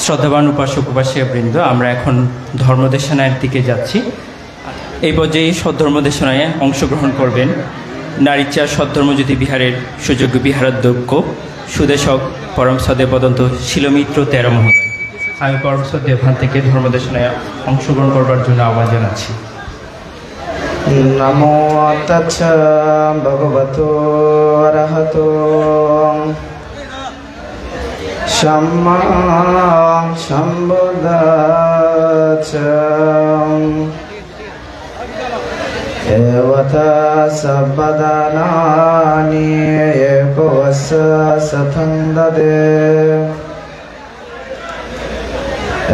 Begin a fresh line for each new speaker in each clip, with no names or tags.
শ্রদ্ধাবান উপাসক উপাসিকা বৃন্দ, আমরা এখন ধর্মদেশনার দিকে যাচ্ছি। এই পর্যায়ে সদ্ধর্মদেশনায় অংশগ্রহণ করবেন নারীচার সদ্ধর্মজ্যোতি বিহারের সুযোগ্য বিহারাধ্যক্ষ সুদেশক পরম শ্রদ্ধেয় পদন্ত শিলমিত্র তেরা মহোদয়। আমি পরম শ্রদ্ধেয় ভান থেকে ধর্মদেশনায় অংশগ্রহণ করবার জন্য আহ্বান জানাচ্ছি।
নমো তচ্ছ ভগবতো অরহতো সম্মা সম্বুদ্ধাচ্ছ এবথা সব্বদানানি একোস্য সথং দদে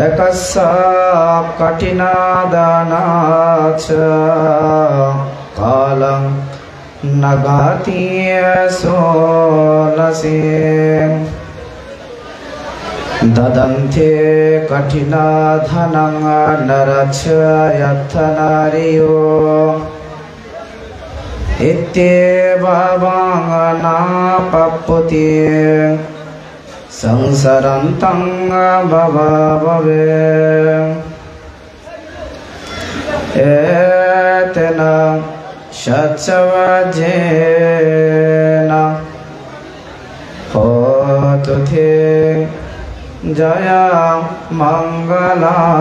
একস্য কঠিনাদানাচ্ছ কালং নগাতি সোলসে দদন্তে কঠিনাধনং নরচ্ছ যথ নারীয়ো ইত্যেবং নাপপ্পতি সংসরন্তং ভবভবে এতেন সচ্চবজ্জেন হোতু তে জয়া মঙ্গলান্তে।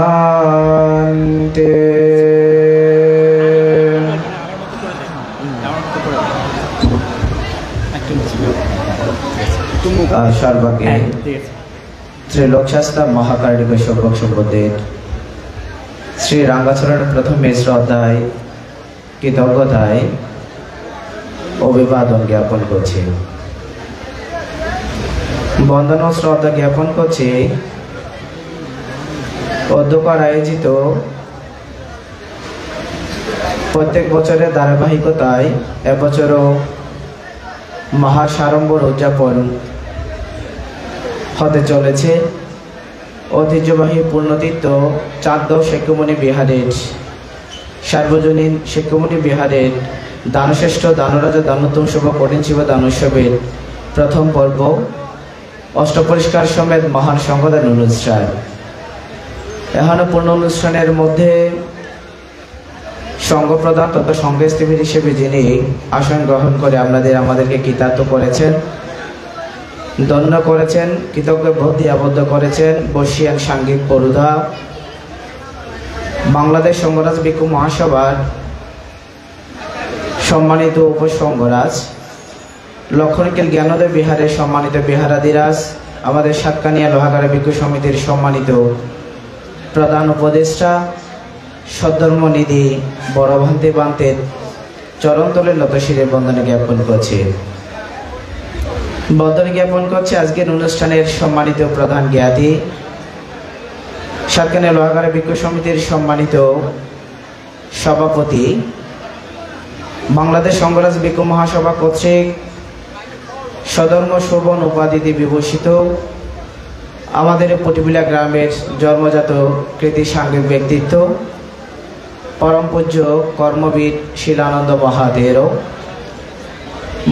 সর্বাগ্রে শ্রী লোকশাস্ত্র মহাকার্ণিক সৌভক সম্বন্ধের শ্রী রাঙ্গাচরণের প্রথমে শ্রদ্ধায় কৃতজ্ঞতায় অভিবাদন জ্ঞাপন করছি, বন্দন ও শ্রদ্ধা জ্ঞাপন করছি অধ্যকার আয়োজিত প্রত্যেক বছরের ধারাবাহিকতায় এবছরও মহাসাড়ম্বর উদযাপন হতে চলেছে ঐতিহ্যবাহী পূর্ণতীর্থ চাঁদদেও শিক্ষামণি বিহারের সার্বজনীন শিক্ষামণি বিহারের দানশ্রেষ্ঠ দানরাজা দানোত্তম শুভ কঠিন শিব দানোৎসবের প্রথম পর্ব অষ্টপরিষ্কার সমেত মহান সংঘদান অনুষ্ঠান। এখনো পূর্ণ অনুষ্ঠানের মধ্যে সংঘ প্রধান তথা সংঘস্থিতি হিসেবে যিনি আসন গ্রহণ করে আমাদেরকে কৃতার্থ করেছেন, ধন্য করেছেন, কৃতজ্ঞ ভক্তি আবদ্ধ করেছেন বর্ষিয়ান সাংঘিক পরুধা বাংলাদেশ সংঘরাজ ভিক্ষু মহাসভার সম্মানিত উপসংঘরাজ লক্ষণিকেল জ্ঞানোদয় বিহারের সম্মানিত বিহারাদিরাজ, আমাদের সাতকানিয়া লোহাগাড়া ভিক্ষু সমিতির সম্মানিত প্রধান উপদেষ্টা সদ্ধর্মনিধি বড় ভান্তি বান্তের চরণতলের লতশিরে বন্দনা জ্ঞাপন করছে। বন্দনা জ্ঞাপন করছে আজকের অনুষ্ঠানের সম্মানিত প্রধান জ্ঞাতি সাতকানিয়া লোহাগাড়া ভিক্ষু সমিতির সম্মানিত সভাপতি, বাংলাদেশ সংঘরাজ ভিক্ষু মহাসভা কর্তৃক সধর্ম শোভন উপাধিতে বিভূষিত আমাদের পটিবিলা গ্রামের জন্মজাত কৃতি সাংঘিক ব্যক্তিত্ব পরম পূজ্য কর্মবীর শিলানন্দ মহাদেরও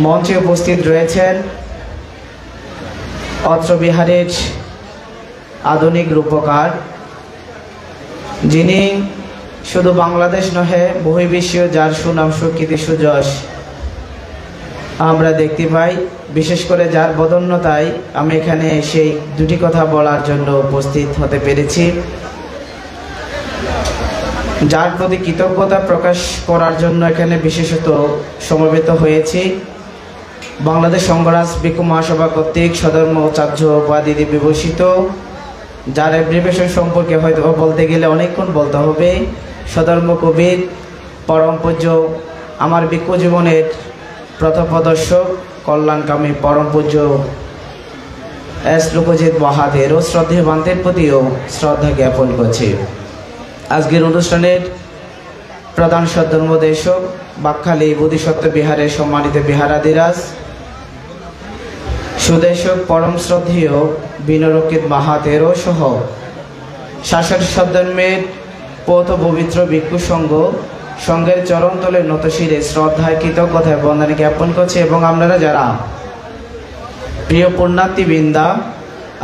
মঞ্চে উপস্থিত রয়েছেন অত্র বিহারের আধুনিক রূপকার, যিনি শুধু বাংলাদেশ নহে বহির্বিশ্বে যার সুনাম সুকৃতি সুযশ আমরা দেখতে পাই। বিশেষ করে যার বদন্যতায় আমি এখানে সেই দুটি কথা বলার জন্য উপস্থিত হতে পেরেছি, যার প্রতি কৃতজ্ঞতা প্রকাশ করার জন্য এখানে বিশেষত সমবেত হয়েছি। বাংলাদেশ সংঘরাজ ভিক্ষু মহাসভা কর্তৃক সধর্ম চার্য উপাধিতে বিভূষিত, যার অ্যাব্রিভিয়েশন সম্পর্কে হয়তো বলতে গেলে অনেকক্ষণ বলতে হবে, সধর্ম কবির পরম পূজ্য আমার ভিক্ষু জীবনের প্রথমপ্রদর্শক কল্যাণকামী পরম পূজ্য এস লোকজিৎ মহাদের ও শ্রদ্ধেয় বান্তের প্রতিও শ্রদ্ধা জ্ঞাপন করছি। আজকের অনুষ্ঠানের প্রধান সদ্ধর্মদেশক বাকখালী বোধিসত্ত্ব বিহারের সম্মানিত বিহারাদিরাজ সুদেশক পরম শ্রদ্ধেয় বিনরক্ষিত মহাতেরও সহ শাসক সদ্ধর্মের পৌথ পবিত্র ভিক্ষু সংঘ সংঘের চরণতলে নতশিরে শ্রদ্ধায় কৃতজ্ঞতায় বন্দনা জ্ঞাপন করছে। এবং আপনারা যারা প্রিয় পুণ্যার্থীবৃন্দা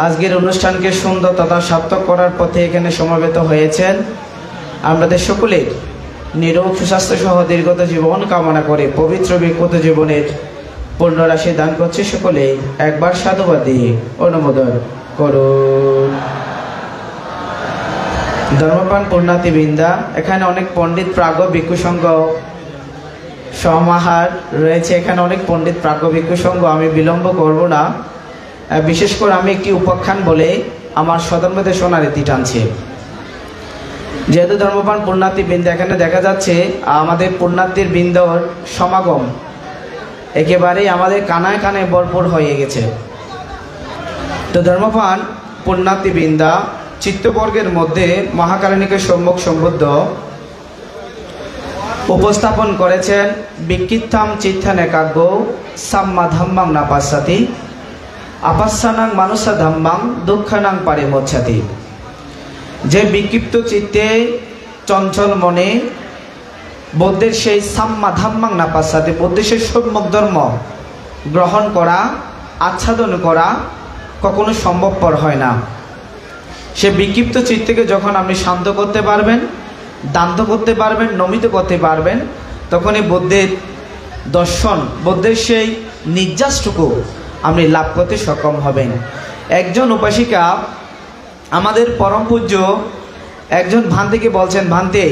আজকের অনুষ্ঠানকে সুন্দর তথা সার্থক করার পথে এখানে সমবেত হয়েছেন। আমাদের সকলের নিরোগ সুস্বাস্থ্য সহ দীর্ঘত জীবন কামনা করে পবিত্র বিকৃত জীবনের পূর্ণরাশি দান করছে। সকলে একবার সাধুবাদ দিয়ে অনুমোদন করুন। ধর্মপ্রাণ পুণ্যার্থীবৃন্দা, এখানে অনেক পণ্ডিত প্রাজ্ঞ ভিক্ষু সংঘ সমাহার রয়েছে। এখানে অনেক পণ্ডিত প্রাজ্ঞ ভিক্ষু সংঘ, আমি বিলম্ব করব না। বিশেষ করে আমি একটি উপাখ্যান বলে আমার সধর্মদেশনা রীতি টানছি। যেহেতু ধর্মপ্রাণ পুণ্যার্থীবৃন্দ, এখানে দেখা যাচ্ছে আমাদের পুণ্যার্থীর বৃন্দর সমাগম একেবারেই আমাদের কানায় কানায় ভরপুর হয়ে গেছে। তো ধর্মপ্রাণ পুণ্যার্থীবৃন্দা, চিত্তবর্গের মধ্যে মহাকারণিকের সম্মুখ সম্বুদ্ধ উপস্থাপন করেছেন বিক্ষিত্তাম চিত্তানে কাব্য সাম্মা ধাম্মাং না পাশ্চাতি আপাস্যানাং মানুষা ধাম্মাং দুঃখানাং পারে মোচ্ছাতি। যে বিক্ষিপ্ত চিত্তে চঞ্চল মনে বৌদ্ধের সেই সাম্মা ধাম্মাং না পাশ্চাতি, বৌদ্ধের সেই সম্যক ধর্ম গ্রহণ করা, আচ্ছাদন করা কখনো সম্ভবপর হয় না। সে বিক্ষিপ্ত চিত্তকে যখন আপনি শান্ত করতে পারবেন, দান্ত করতে পারবেন, নমিত করতে পারবেন, তখনই বৌদ্ধের দর্শন, বৌদ্ধের সেই নির্যাসটুকু আপনি লাভ করতে সক্ষম হবেন। একজন উপাসিকা আমাদের পরম পূজ্য একজন ভান্তেকে বলছেন, ভান্তে,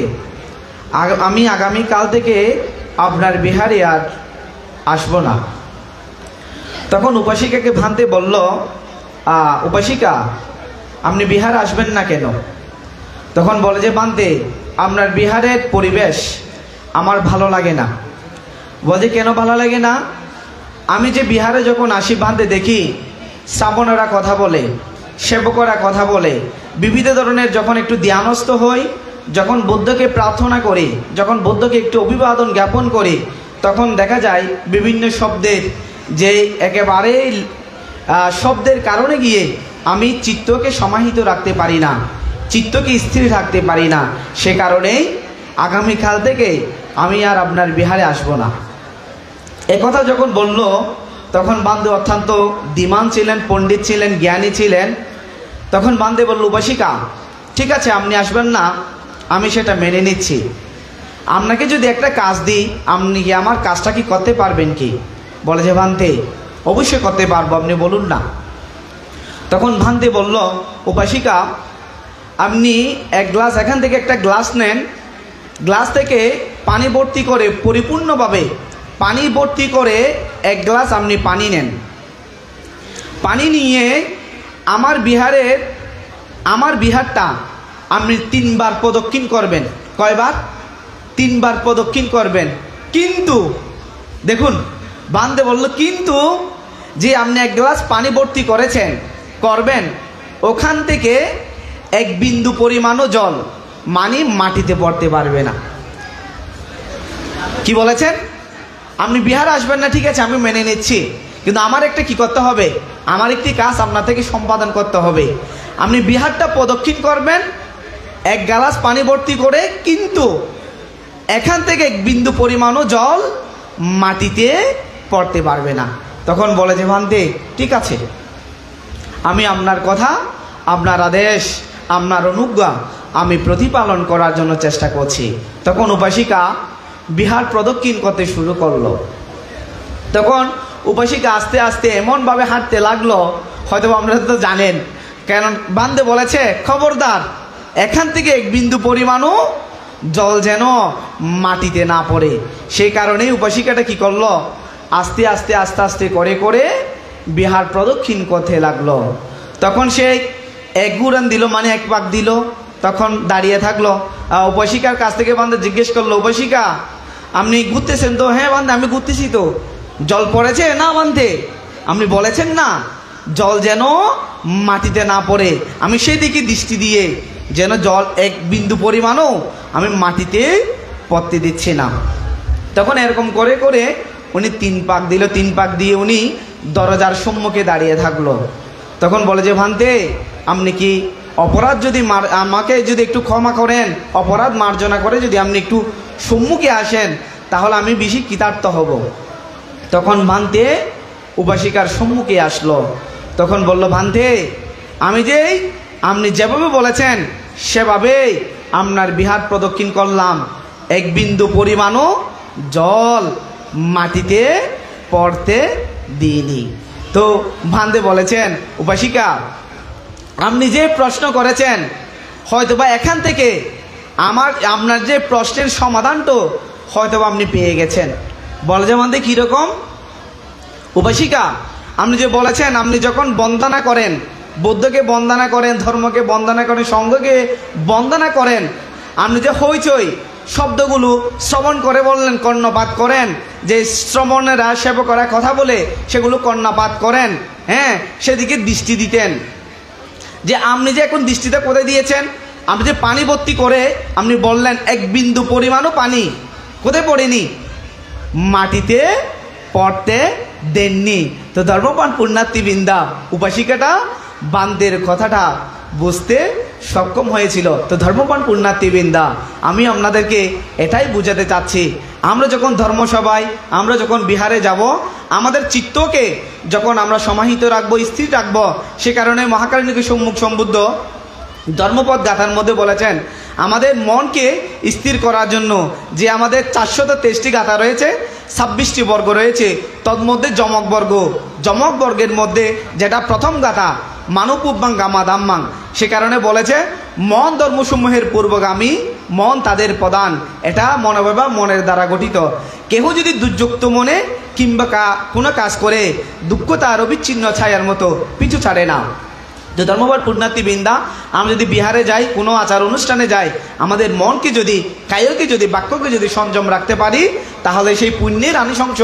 আমি আগামীকাল থেকে আপনার বিহারে আর আসবো না। তখন উপাসিকাকে ভান্তে বলল, উপাসিকা, আপনি বিহারে আসবেন না কেন? তখন বলে যে, ভান্তে, আপনার বিহারের পরিবেশ আমার ভালো লাগে না। বলে, কেন ভালো লাগে না? আমি যে বিহারে যখন আসি ভান্তে, দেখি শ্রাবণেরা কথা বলে, সেবকরা কথা বলে, বিবিধ ধরনের যখন একটু ধ্যানস্থ হই, যখন বুদ্ধকে প্রার্থনা করি, যখন বুদ্ধকে একটু অভিবাদন জ্ঞাপন করি, তখন দেখা যায় বিভিন্ন শব্দের যে একেবারে শব্দের কারণে গিয়ে আমি চিত্তকে সমাহিত রাখতে পারি না, চিত্তকে স্থির রাখতে পারি না। সে কারণেই আগামীকাল থেকে আমি আর আপনার বিহারে আসব না। একথা যখন বলল, তখন বান্দে অত্যন্ত ধীমান ছিলেন, পণ্ডিত ছিলেন, জ্ঞানী ছিলেন। তখন বান্দে বলল, উপাসিকা, ঠিক আছে, আপনি আসবেন না, আমি সেটা মেনে নিচ্ছি। আপনাকে যদি একটা কাজ দিই, আপনি কি আমার কাজটা কি করতে পারবেন কি? বলে যে, ভান্তে, অবশ্যই করতে পারবো, আপনি বলুন না। তখন ভান্তে বলল, উপাসিকা, আপনি এক গ্লাস, এখান থেকে একটা গ্লাস নেন, গ্লাস থেকে পানি ভর্তি করে, পরিপূর্ণভাবে পানি ভর্তি করে এক গ্লাস আপনি পানি নেন। পানি নিয়ে আমার বিহারটা আপনি 3 বার প্রদক্ষিণ করবেন। কয়বার? 3 বার প্রদক্ষিণ করবেন। কিন্তু দেখুন, বান্দে বলল, কিন্তু যে আপনি এক গ্লাস পানি ভর্তি করবেন, ওখান থেকে 1 বিন্দু পরিমাণও জল মাটিতে পড়তে পারবে না। কি বলেছেন? আপনি বিহারে আসবেন না, ঠিক আছে, আমি মেনে নিচ্ছি, কিন্তু আমার একটা কি করতে হবে? আমার একটি কাজ আপনার থেকে সম্পাদন করতে হবে। আপনি বিহারটা প্রদক্ষিণ করবেন 1 গ্লাস পানি ভর্তি করে, কিন্তু এখান থেকে 1 বিন্দু পরিমাণও জল মাটিতে পড়তে পারবে না। তখন বলে যে, ভান্তে, ঠিক আছে, আমি আপনার কথা, আপনার আদেশ, আপনার অনুজ্ঞা আমি প্রতিপালন করার জন্য চেষ্টা করছি। তখন উপাসিকা বিহার প্রদক্ষিণ করতে শুরু করলো। তখন উপাসিকা আস্তে আস্তে এমনভাবে হাঁটতে লাগলো, হয়তো আপনারা তো জানেন, কারণ বান্দে বলেছে, খবরদার, এখান থেকে 1 বিন্দু পরিমাণও জল যেন মাটিতে না পড়ে। সেই কারণেই উপাসিকাটা কি করলো, আস্তে আস্তে আস্তে আস্তে করে করে বিহার প্রদক্ষিণ করতে লাগলো। তখন সে 1 ঘুরান দিল, মানে 1 পাক দিল, তখন দাঁড়িয়ে থাকলো। উপাসিকার কাছ থেকে বান্দে জিজ্ঞেস করলো, উপাসিকা, আপনি ঘুরতেছেন তো? হ্যাঁ বান্দে, আমি ঘুরতেছি তো। জল পড়েছে? না বান্দে, আপনি বলেছেন না জল যেন মাটিতে না পড়ে, আমি সেদিকে দৃষ্টি দিয়ে যেন জল 1 বিন্দু পরিমাণও আমি মাটিতে পড়তে দিচ্ছি না। তখন এরকম করে করে উনি 3 পাক দিল। 3 পাক দিয়ে উনি দরজার সম্মুখে দাঁড়িয়ে থাকলো। তখন বলে যে, ভান্তে, আপনি কি অপরাধ যদি আমাকে যদি একটু ক্ষমা করেন, অপরাধ মার্জনা করে যদি আপনি একটু সম্মুখে আসেন, তাহলে আমি বেশি কৃতার্থ হব। তখন ভান্তে উপাসিকার সম্মুখে আসলো। তখন বলল, ভান্তে, আপনি যেভাবে বলেছেন সেভাবেই আপনার বিহার প্রদক্ষিণ করলাম, এক বিন্দু পরিমাণও জল মাটিতে পড়তে দিইনি। তো ভান্দে বলেছেন, উপাসিকা আপনি যে প্রশ্ন করেছেন হয়তোবা এখান থেকে আপনার যে প্রশ্নের সমাধানটা হয়তোবা আপনি পেয়ে গেছেন। বলে যে ভান্দে কীরকম? উপাসিকা আপনি যে বলেছেন আপনি যখন বন্দনা করেন, বৌদ্ধকে বন্দনা করেন, ধর্মকে বন্দনা করেন, সংঘকে বন্দনা করেন, আপনি যে হইচই শব্দগুলো শ্রবণ করে বললেন, কর্ণপাত করেন, যে শ্রবণেরা সেবকরা কথা বলে সেগুলো কর্ণপাত করেন, হ্যাঁ, সেদিকে দৃষ্টি দিতেন। যে আপনি যে এখন দৃষ্টিটা কোথায় দিয়েছেন? আপনি যে পানি ভর্তি করে আপনি বললেন এক বিন্দু পরিমাণও পানি কোথায় পড়েনি? মাটিতে পড়তে দেননি। তো ধর্মপ্রাণ পুণ্যার্থীবৃন্দা, উপাসিকাটা বান্দের কথাটা বুঝতে সক্ষম হয়েছিল। তো ধর্মপ্রাণ পুণ্যার্থীবৃন্দা, আমি আপনাদেরকে এটাই বুঝাতে চাচ্ছি, আমরা যখন ধর্মসভায়, আমরা যখন বিহারে যাব, আমাদের চিত্তকে যখন আমরা সমাহিত রাখবো, স্থির রাখবো, সে কারণে মহাকারণিক সম্মুখ সম্বুদ্ধ ধর্মপদ গাথার মধ্যে বলেছেন আমাদের মনকে স্থির করার জন্য যে আমাদের 423টি গাথা রয়েছে, 26টি বর্গ রয়েছে, তন্মধ্যে যমক বর্গের মধ্যে যেটা প্রথম গাথা মানবুব্বাং গামাদাম্মাং, সে কারণে বলেছে মন ধর্মসমূহের পূর্বগামী, মন তাদের প্রধান, এটা মনোভাবা মনের দ্বারা গঠিত। কেহ যদি দুর্যুক্ত মনে কিংবা কোনো কাজ করে দুঃখ তার অবিচ্ছিন্ন ছায়ার মতো পিছু ছাড়ে না। যে ধর্মপাল পুণ্যার্থীবৃন্দা, আমরা যদি বিহারে যাই, কোনো আচার অনুষ্ঠানে যাই, আমাদের মনকে যদি, কায়কে যদি, বাক্যকে যদি সংযম রাখতে পারি, তাহলে সেই পুণ্যের আনিশংস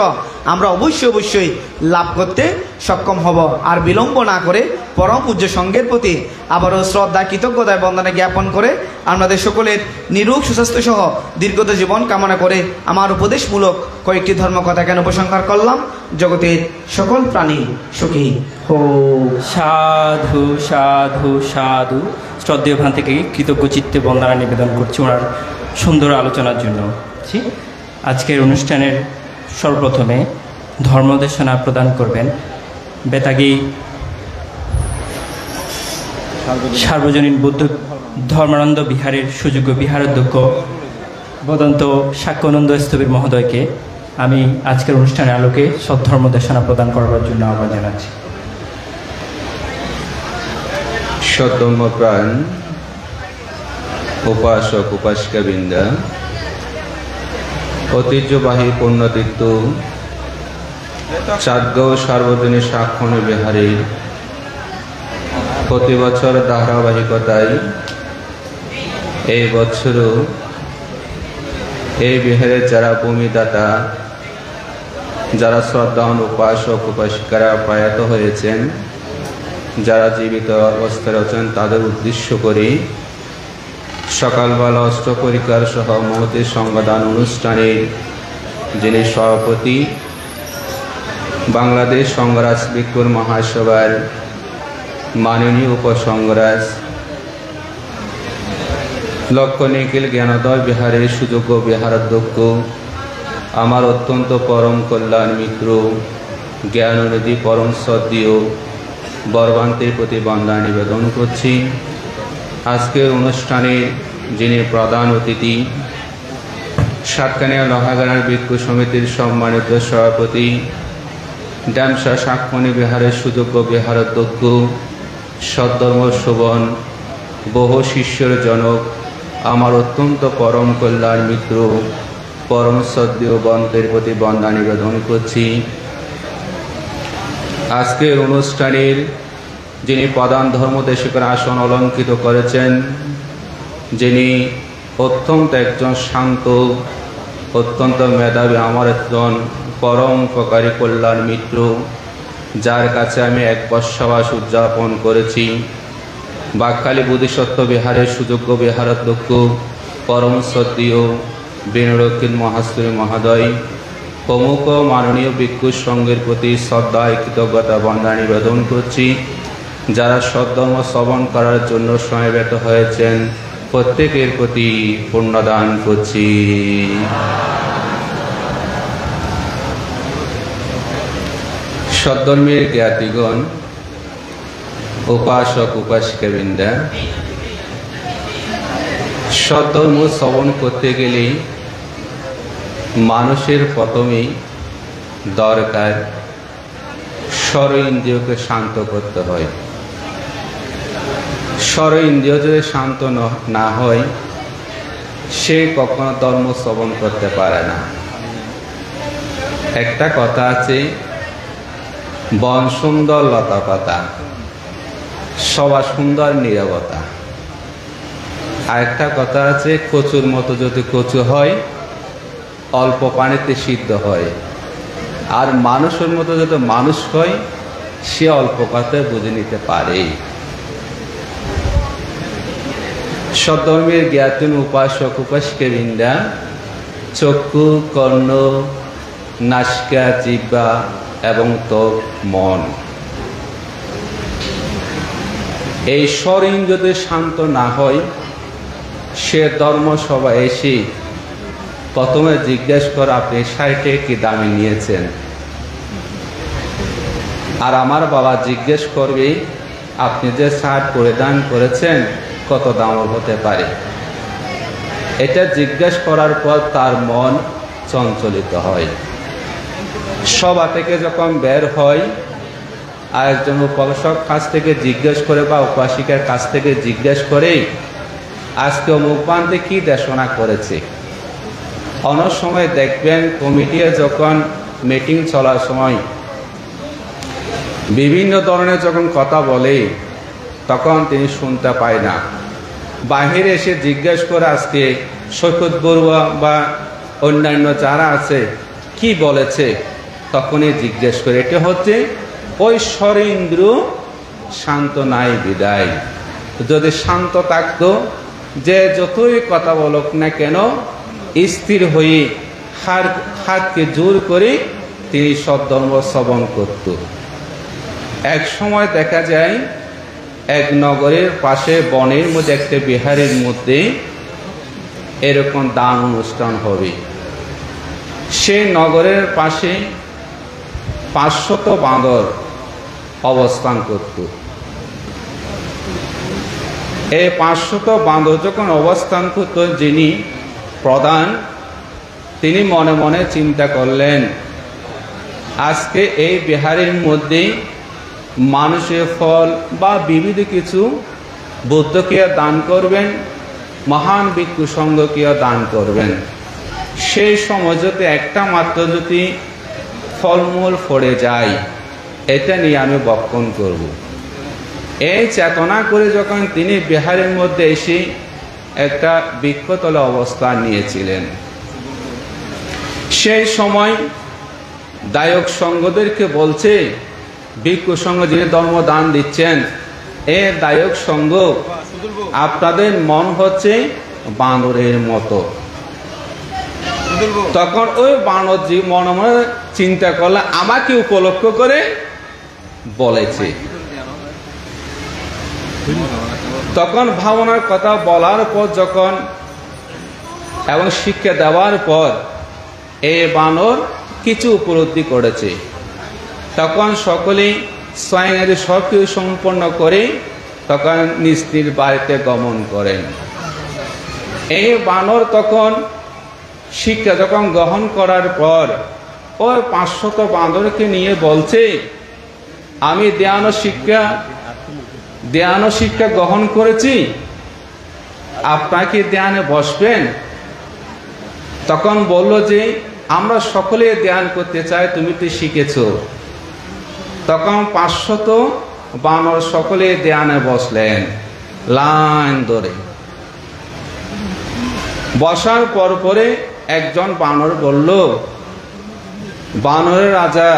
আমরা অবশ্যই লাভ করতে সক্ষম হব। আর বিলম্ব না করে পরম পূজ্য সঙ্গের প্রতি আবারও শ্রদ্ধা কৃতজ্ঞতায় বন্দনা জ্ঞাপন করে আমাদের সকলের নিরোগ সুস্বাস্থ্য সহ দীর্ঘত জীবন কামনা করে আমার উপদেশমূলক কয়েকটি ধর্মকথা কেন উপসংহার করলাম। জগতের সকল প্রাণী সুখী হোক।
সাধু সাধু সাধু। শ্রদ্ধেয় ভান থেকে কৃতজ্ঞ চিত্তে বন্দনা নিবেদন করছি ওনার সুন্দর আলোচনার জন্য। আজকের অনুষ্ঠানের সর্বপ্রথমে ধর্মদেশনা প্রদান করবেন বেতাগী সার্বজনীন বৌদ্ধ ধর্মানন্দ বিহারের সুযোগ্য বিহারাধ্যক্ষ বদন্ত সাক্ষ্যানন্দ স্থবির মহোদয়কে আমি আজকের অনুষ্ঠানের আলোকে সদ্ধর্মদেশনা প্রদান করবার জন্য আহ্বান জানাচ্ছি।
সদ্ধর্মপ্রাণ উপাসক উপাসিকাবৃন্দা, ঐতিহ্যবাহী পুণ্যতীর্থ চাঁদগাঁও সার্বজনীন সাক্ষ্যানন্দ বিহারে প্রতি বছর ধারাবাহিকতায় এই বছরও এই বিহারের যারা ভূমিদাতা, যারা শ্রদ্ধাবান উপাসক উপাসিকারা প্রয়াত হয়েছেন, যারা জীবিত অবস্থায় আছেন, তাদের উদ্দেশ্য করে সকালবেলা অষ্টপরিকার সহ মহতী সংবাদান অনুষ্ঠানের যিনি সভাপতি, বাংলাদেশ সংঘরাজ ভিক্ষুর মহাসভার মাননীয় উপসংঘরাজ, লক্ষ্য নিখিল জ্ঞানোদয় বিহারের সুযোগ্য বিহারাধ্যক্ষ, আমার অত্যন্ত পরম কল্যাণ মিত্র জ্ঞাননিধি পরম শ্রদ্ধেয় বর্বান্তের প্রতি বন্দনা নিবেদন করছি। আজকের অনুষ্ঠানে যিনি প্রধান অতিথি, সাতকানিয়া লোহাগাড়ার ভিক্ষু সমিতির সম্মানিত সভাপতি, ড্যামসা সাক্ষ্যনী বিহারের সুযোগ্য বিহারাধ্যক্ষ, সদ্ধর্ম শোভন বহু শিষ্যর জনক, আমার অত্যন্ত পরম কল্যাণ মিত্র পরম শ্রদ্ধেয় বন্তের প্রতি বন্দনা নিবেদন করছি। আজকের অনুষ্ঠানের যিনি প্রধান ধর্মদেশিকের আসন অলঙ্কৃত করেছেন, যিনি অত্যন্ত একজন শান্ত, অত্যন্ত মেধাবী, আমার একজন পরম উপকারী কল্যাণ মিত্র, যার কাছে আমি 1 বর্ষবাস উদযাপন করেছি, বাকখালী বোধিসত্ত্ব বিহারের সুযোগ্য বিহারাধ্যক্ষ পরম শ্রদ্ধেয় বিনরক্ষিত মহাশ্রী মহোদয় প্রমুখ মাননীয় ভিক্ষু সংঘের প্রতি শ্রদ্ধা কৃতজ্ঞতা বন্দনা নিবেদন করছি। যারা সদ্ধর্ম শ্রবণ করার জন্য সমবেত হয়েছেন, প্রত্যেকের প্রতি পুণ্যদান করছি। সদ্ধর্মের জ্ঞাতিগণ, উপাসক উপাসিকাবৃন্দা, সৎধর্ম শ্রবণ করতে গেলে মানুষের প্রথমেই দরকার ষড় ইন্দ্রিয়কে শান্ত করতে হয়। ষড় ইন্দ্রিয় যদি শান্ত না হয়, সে কখনো ধর্ম শ্রবণ করতে পারে না। একটা কথা আছে, বন সুন্দর লতা পাতা, সবার সুন্দর নীরবতা। আর একটা কথা আছে, কচুর মতো যদি কচু হয় অল্প পানিতে সিদ্ধ হয়, আর মানুষের মতো যদি মানুষ হয় সে অল্প কথায় বুঝে নিতে পারে। সদ্ধর্মের জ্ঞাতন উপাসক উপাসিকাবৃন্দা চক্ষু, কর্ণ, নাসিকা, জিহ্বা এবং ত্বক, মন, এই শরীর যদি শান্ত না হয়, সে ধর্মসভা এসে প্রথমে জিজ্ঞেস করে আপনি শাড়িটা কি দামে নিয়েছেন, আর আমার বাবা জিজ্ঞেস করবে আপনি যে শার্ট পরিধান করেছেন কত দাম হতে পারে। এটা জিজ্ঞেস করার পর তার মন চঞ্চলিত হয়। সভা থেকে যখন বের হয়, আরেকজন উপাসক কাছ থেকে জিজ্ঞেস করে বা উপাসিকার কাছ থেকে জিজ্ঞেস করে আজকে অমুক প্রান্তে কি দেশনা করেছে। অনেক সময় দেখবেন কমিটি যখন মিটিং চলার সময় বিভিন্ন ধরনের যখন কথা বলে তখন তিনি শুনতে পায় না। বাহিরে এসে জিজ্ঞেস করে আজকে সৈকত বড়ুয়া বা অন্যান্য যারা আছে কি বলেছে, তখনই জিজ্ঞেস করে। এটা হচ্ছে ওই শরীন্দ্র শান্ত নাই বিদায়। যদি শান্ত থাকতো, যে যতই কথা বলুক না কেন স্থির হয়ে হাতকে জোর করে তিনি সদ্ধর্ম শ্রবণ করত। এক সময় দেখা যায় এক নগরের পাশে বনের মধ্যে একটা বিহারের মধ্যে এরকম দান অনুষ্ঠান হবে। সেই নগরের পাশে 500 বাঁদর অবস্থান করত। এই 500 বাঁদর যখন অবস্থান করত, যিনি প্রধান তিনি মনে মনে চিন্তা করলেন আজকে এই বিহারের মধ্যে মানুষের ফল বা বিবিধ কিছু বুদ্ধকে দান করবেন, মহান ভিক্ষু সংঘকে দান করবেন। সেই সময় যদি একটা মাত্র যদি ফলমূল ফড়ে যায়, এটা নিয়ে আমি বক্ষণ করব। এই চেতনা করে যখন তিনি বিহারের মধ্যে এসে একটা বৃক্ষতলে অবস্থান নিয়েছিলেন, সেই সময় দায়ক সংঘদেরকে বলছে, ভিক্ষু সংঘ যিনি ধর্ম দান দিচ্ছেন, এ দায়ক সংঘ আপনাদের মন হচ্ছে বানরের মতো। তখন ওই বানরজি মনে মনে চিন্তা করলে আমাকে উপলক্ষ করে বলেছে। তখন ভাবনার কথা বলার পর যখন এবং শিক্ষা দেওয়ার পর এই বানর কিছু উপলব্ধি করেছে, তখন সকলেই স্বয়ং সব কিছু সম্পন্ন করে তখন নিজ নিজ বাড়িতে গমন করেন। এই বানর তখন শিক্ষা যখন গ্রহণ করার পর ওই 500 বাঁদরকে নিয়ে বলছে, আমি ধ্যান শিক্ষা গ্রহণ করেছি, আপনাকে ধ্যানে বসবেন। তখন বলল যে আমরা সকলে ধ্যান করতে চাই, তুমি তো শিখেছো। তখন 500 বানর সকলে ধ্যানে বসলেন লাইন ধরে। বসার পরে একজন বানর বলল, বানরের রাজা,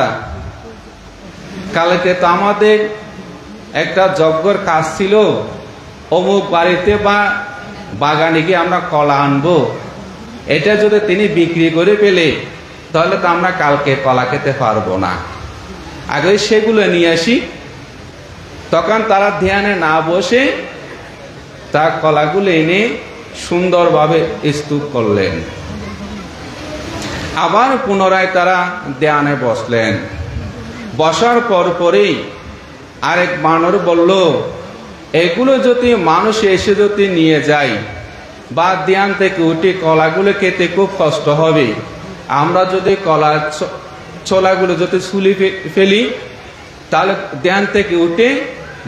কালকে তো আমাদের একটা যজ্ঞর কাজ ছিল, অমুক বাড়িতে বা বাগানে গিয়ে আমরা কলা আনবো। এটা যদি তিনি বিক্রি করে পেলে তাহলে তো আমরা কালকে কলা খেতে পারবো না, আগে সেগুলো নিয়ে আসি। তখন তারা ধ্যানে না বসে তার কলাগুলো এনে সুন্দরভাবে স্তূপ করলেন। আবার পুনরায় তারা ধ্যানে বসলেন। বসার পরেই আরেক বানর বলল, এগুলো যদি মানুষ এসে যদি নিয়ে যায় বা ধ্যান থেকে উঠে কলাগুলো খেতে খুব কষ্ট হবে, আমরা যদি কলার ছোলাগুলো যদি ছুলি ফেলি তাহলে ধ্যান থেকে উঠে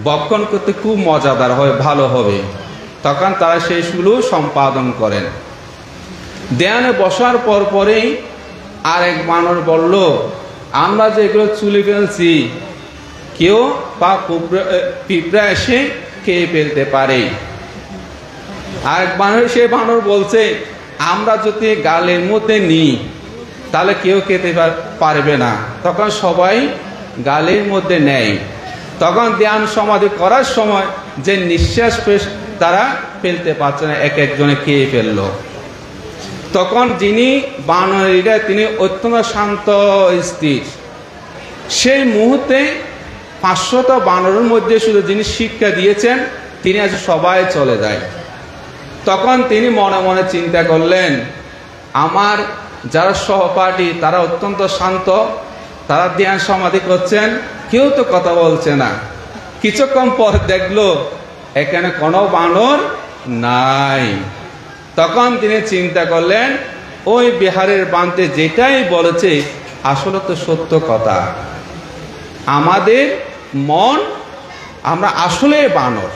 ভক্ষণ করতে খুব মজাদার হয়, ভালো হবে। তখন তারা সেইগুলো সম্পাদন করেন। ধ্যানে বসার পরেই আরেক বানর বলল, আমরা যেগুলো চুলি ফেলছি কেউ বা পিঁপড়া এসে খেয়ে ফেলতে পারে। আরেক বানর, সে বানর বলছে, আমরা যদি গালের মধ্যে নিই তাহলে কেউ খেতে পারবে না। তখন সবাই গালের মধ্যে নেয়। তখন ধ্যান সমাধি করার সময় যে নিঃশ্বাস তারা ফেলতে পারছে না, এক একজনে খেয়ে ফেলল। তখন যিনি বানরীরা তিনি অত্যন্ত শান্ত স্থির। সেই মুহূর্তে 500টা বানরের মধ্যে শুধু যিনি শিক্ষা দিয়েছেন তিনি আজ সবাই চলে যায়। তখন তিনি মনে মনে চিন্তা করলেন, আমার যারা সহপাঠী তারা অত্যন্ত শান্ত, তারা ধ্যান সমাধি করছেন, কেউ তো কথা বলছে না। কিছুক্ষণ পর দেখলো এখানে কোনো বানর নাই। তখন তিনি চিন্তা করলেন, ওই বিহারের বানতে যেটাই বলেছে আসলে তো সত্য কথা। আমাদের মন, আমরা আসলে বানর।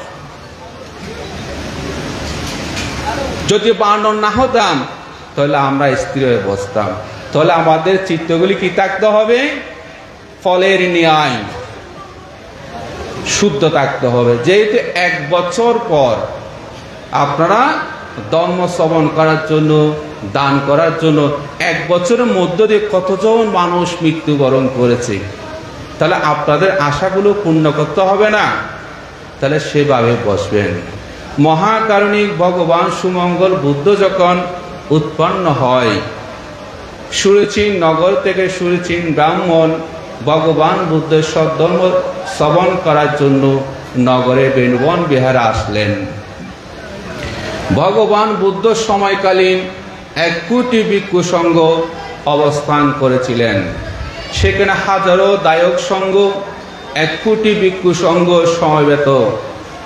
যদি বানর না হতাম তাহলে আমরা স্থির হয়ে বসতাম। তাহলে আমাদের চিত্তগুলি কি থাকতে হবে? ফলের ন্যায় শুদ্ধ থাকতে হবে। যেহেতু 1 বছর পর আপনারা ধর্ম শ্রবণ করার জন্য, দান করার জন্য 1 বছরের মধ্য দিয়ে কতজন মানুষ মৃত্যুবরণ করেছে, তাহলে আপনাদের আশাগুলো পূর্ণ করতে হবে না? তাহলে সেভাবে বসবেন। মহাকারণিক ভগবান সুমঙ্গল বুদ্ধ যখন উৎপন্ন হয়, সুরুচিন নগর থেকে সুরুচিন ব্রাহ্মণ ভগবান বুদ্ধের সদ্ধর্ম শ্রবণ করার জন্য নগরে বেণুবন বিহারে আসলেন। ভগবান বুদ্ধ সময়কালীন 1 কোটি ভিক্ষু সংঘ অবস্থান করেছিলেন। সেখানে হাজারো দায়ক সংঘ, 1 কোটি ভিক্ষু সংঘ সমবেত।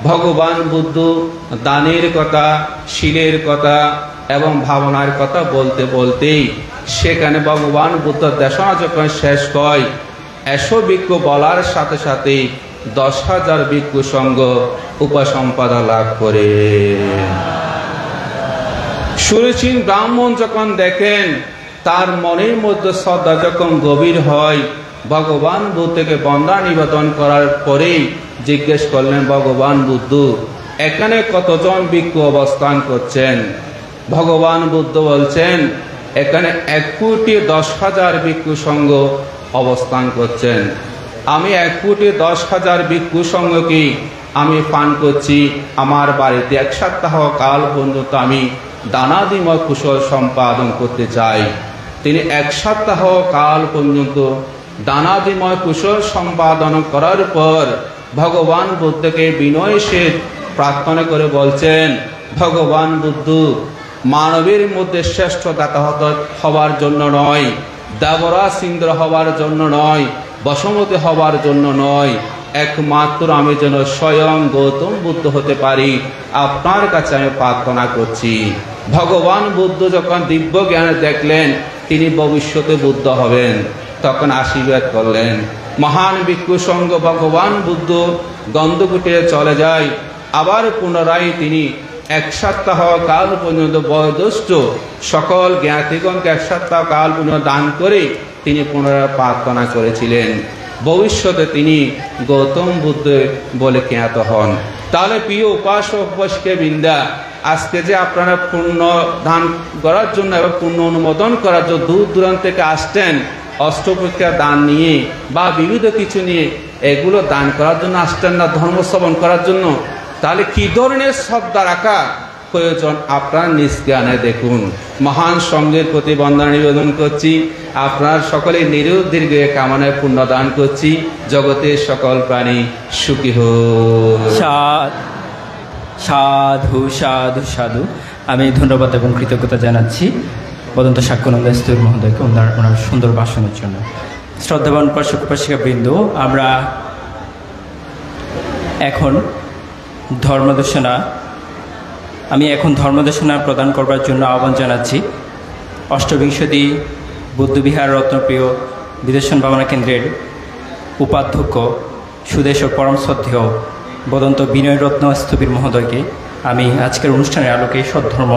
ভগবান বুদ্ধ দানের কথা, শীলের কথা এবং ভাবনার কথা বলতে বলতেই সেখানে ভগবান বুদ্ধ দেশনা যখন শেষ হয়, 100 ভিক্ষু বলার সাথে সাথে 10,000 ভিক্ষু সংঘ উপসম্পদা লাভ করে। সুরুচিন ব্রাহ্মণ যখন দেখেন, তার মনের মধ্যে শ্রদ্ধা যখন গভীর হয়, ভগবান বুদ্ধকে বন্দনা নিবেদন করার পরেই জিজ্ঞেস করলেন, ভগবান বুদ্ধ এখানে কতজন ভিক্ষু অবস্থান করছেন? ভগবান বুদ্ধ বলছেন, এখানে 1,10,000 ভিক্ষু সংঘ অবস্থান করছেন। আমি 1,10,000 ভিক্ষু সংঘকে আমি পান করছি আমার বাড়িতে 1 সপ্তাহ কাল পর্যন্ত আমি দানাদিময় কুশল সম্পাদন করতে চাই। তিনি 1 সপ্তাহ কাল পর্যন্ত দানাদিময় কুশল সম্পাদন করার পর ভগবান বুদ্ধকে বিনয় সহিত প্রার্থনা করে বলছেন, ভগবান বুদ্ধ মানবের মধ্যে শ্রেষ্ঠ দাতা হবার জন্য নয়, দেবরাজ ইন্দ্র হবার জন্য নয়, বসমতী হবার জন্য নয়, একমাত্র আমি যেন স্বয়ং গৌতম বুদ্ধ হতে পারি, আপনার কাছে আমি প্রার্থনা করছি। ভগবান বুদ্ধ যখন দিব্য জ্ঞানে দেখলেন তিনি ভবিষ্যতে বুদ্ধ হবেন, তখন আশীর্বাদ করলেন। মহান ভিক্ষু সংঘ ভগবান বুদ্ধ গন্ধকুটে চলে যায়। আবার পুনরায় তিনি 1 সপ্তাহ কাল পর্যন্ত বয়োজ্যেষ্ঠ সকল জ্ঞাতিগণকে 1 সপ্তাহ কাল পর্যন্ত দান করে তিনি পুনরায় প্রার্থনা করেছিলেন, ভবিষ্যতে তিনি গৌতম বুদ্ধ বলে খ্যাত হন। তাহলে প্রিয় উপাসক উপাসিকা বৃন্দা, আজকে যে আপনারা পূর্ণ দান করার জন্য এবং পূর্ণ অনুমোদন করার জন্য দূর দূরান্ত থেকে আসতেন, অষ্টপরীক্ষা দান নিয়ে বা বিবিধ কিছু নিয়ে, এগুলো দান করার জন্য আসতেন না, ধর্ম শ্রবণ করার জন্য। তাহলে কি ধরনের শ্রদ্ধা রাখা প্রয়োজন আপনার নিজ জ্ঞানে দেখুন। মহান সঙ্গের প্রতি বন্দনা নিবেদন করছি। আপনার সকলে নিরোধ দীর্ঘ কামনায় পুণ্য দান করছি। জগতের সকল প্রাণী সুখী হোক।
সাধু সাধু সাধু। আমি ধন্যবাদ এবং কৃতজ্ঞতা জানাচ্ছি বদন্ত সাক্ষ্যানন্দ স্থির মহোদয়কে ওনার সুন্দর ভাষণের জন্য। শ্রদ্ধাবান উপাসক উপাসিকা বৃন্দ, আমরা আমি এখন ধর্মদেশনা প্রদান করবার জন্য আহ্বান জানাচ্ছি অষ্টবিংশতি বৌদ্ধবিহার রত্নপ্রিয় বিদর্শন ভাবনা কেন্দ্রের উপাধ্যক্ষ সুদেশ ও পরম শ্রদ্ধেয় বদন্ত বিনয় রত্ন স্থবির মহোদয়কে আমি আজকের অনুষ্ঠানের আলোকে সদ্ধর্ম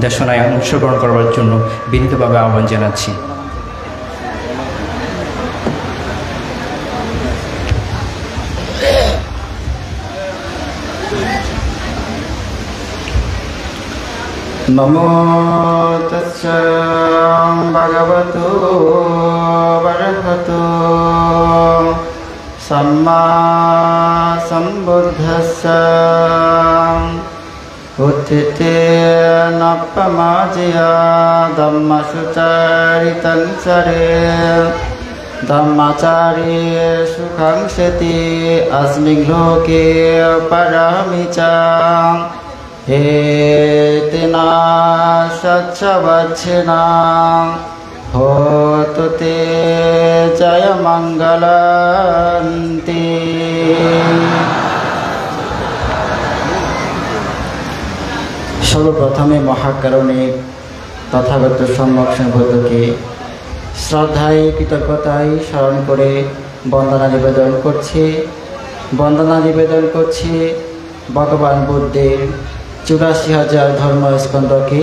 দেশনায় অংশগ্রহণ করবার জন্য বিনীতভাবে আহ্বান জানাচ্ছি।
নমো তস্য ভগবতো বরহতো সম্মা সম্বুদ্ধস্য উত্থিতে নপ্পমাজয়া ধম্মসুচারিতং চরে ধম্মাচারে সুখং সেতি अस्मिन् লোকে পরামি চ হে তেনা সচ্ছবচ্ছিনা হোতু তে জয় মঙ্গলন্তি। সর্বপ্রথমে মহাকারণিক তথাগত সম্যক সম্বুদ্ধকে শ্রদ্ধায় কৃতজ্ঞতায় স্মরণ করে বন্দনা নিবেদন করছি ভগবান বুদ্ধের ৮৪,০০০ ধর্মস্কন্ধকে,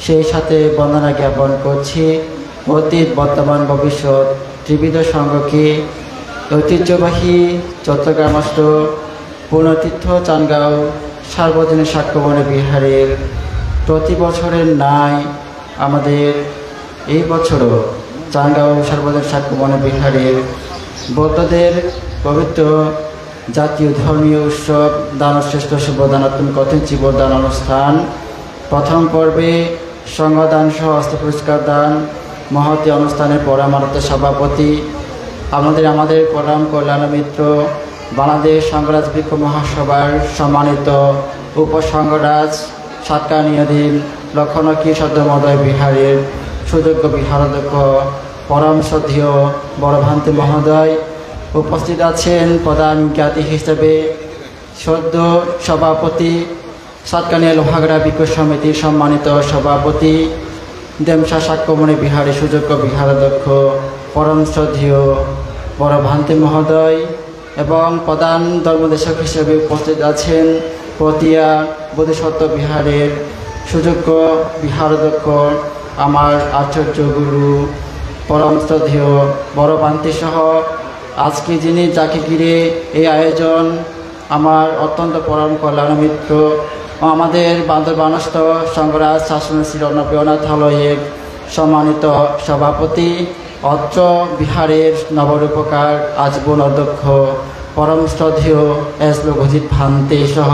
সেই সাথে বন্দনা জ্ঞাপন করছি অতীত বর্তমান ভবিষ্যৎ ত্রিবিধ সংঘকে, ঐতিহ্যবাহী চট্টগ্রামস্থ পুণ্যতীর্থ চানগাঁও সার্বজনীন সাক্ষ্যবনে বিহারের প্রতি বছরের ন্যায় আমাদের এই বছরও চানগাঁও সার্বজনীন সাক্ষ্যবনে বিহারের বৌদ্ধদের পবিত্র জাতীয় ধর্মীয় উৎসব দানশ্রেষ্ঠ শুভদানাত্মক কথিত জীবদান অনুষ্ঠান প্রথম পর্বে সংঘদান সহ অস্ত্র পুরস্কার দান মহতী অনুষ্ঠানের পরমানত সভাপতি আমাদের পরম কল্যাণ মিত্র বাংলাদেশ সংঘরাজ বৃক্ষ মহাসভার সম্মানিত উপসংঘরাজ সাতকানিয়াধীন লক্ষণকী সদ্যমোদয় বিহারের সুযোগ্য বিহারাধ্যক্ষ পরম শ্রদ্ধেয় বড়ভান্তি মহোদয়, উপস্থিত আছেন প্রধান জ্ঞাতি হিসেবে সদ্য সভাপতি সাতকানিয়া লোহাগড়া বিক্ষোভ সমিতির সম্মানিত সভাপতি দেমসা সাক্ষ্যমণি বিহারের সুযোগ্য বিহারাধ্যক্ষ পরম শ্রদ্ধেয় বড়ভান্তি মহোদয় এবং প্রধান ধর্মদেশক হিসেবে উপস্থিত আছেন পতিয়া বোধিসত্ত্ব বিহারের সুযোগ্য বিহারাধ্যক্ষ আমার আচার্য গুরু পরম শ্রদ্ধেয় বড়ভান্তি সহ আজকে যাকে ঘিরে এই আয়োজন আমার অত্যন্ত পরম কল্যাণ মিত্র ও আমাদের বান্দরবানস্থ সংঘরাজ শাসন শ্রী অন্নপ্রিয়নাথালয়ের সম্মানিত সভাপতি অত্র বিহারের নবরূপকার আজীবন অধ্যক্ষ পরম শ্রদ্ধেয় এস লঘুজিৎ ভান্তে সহ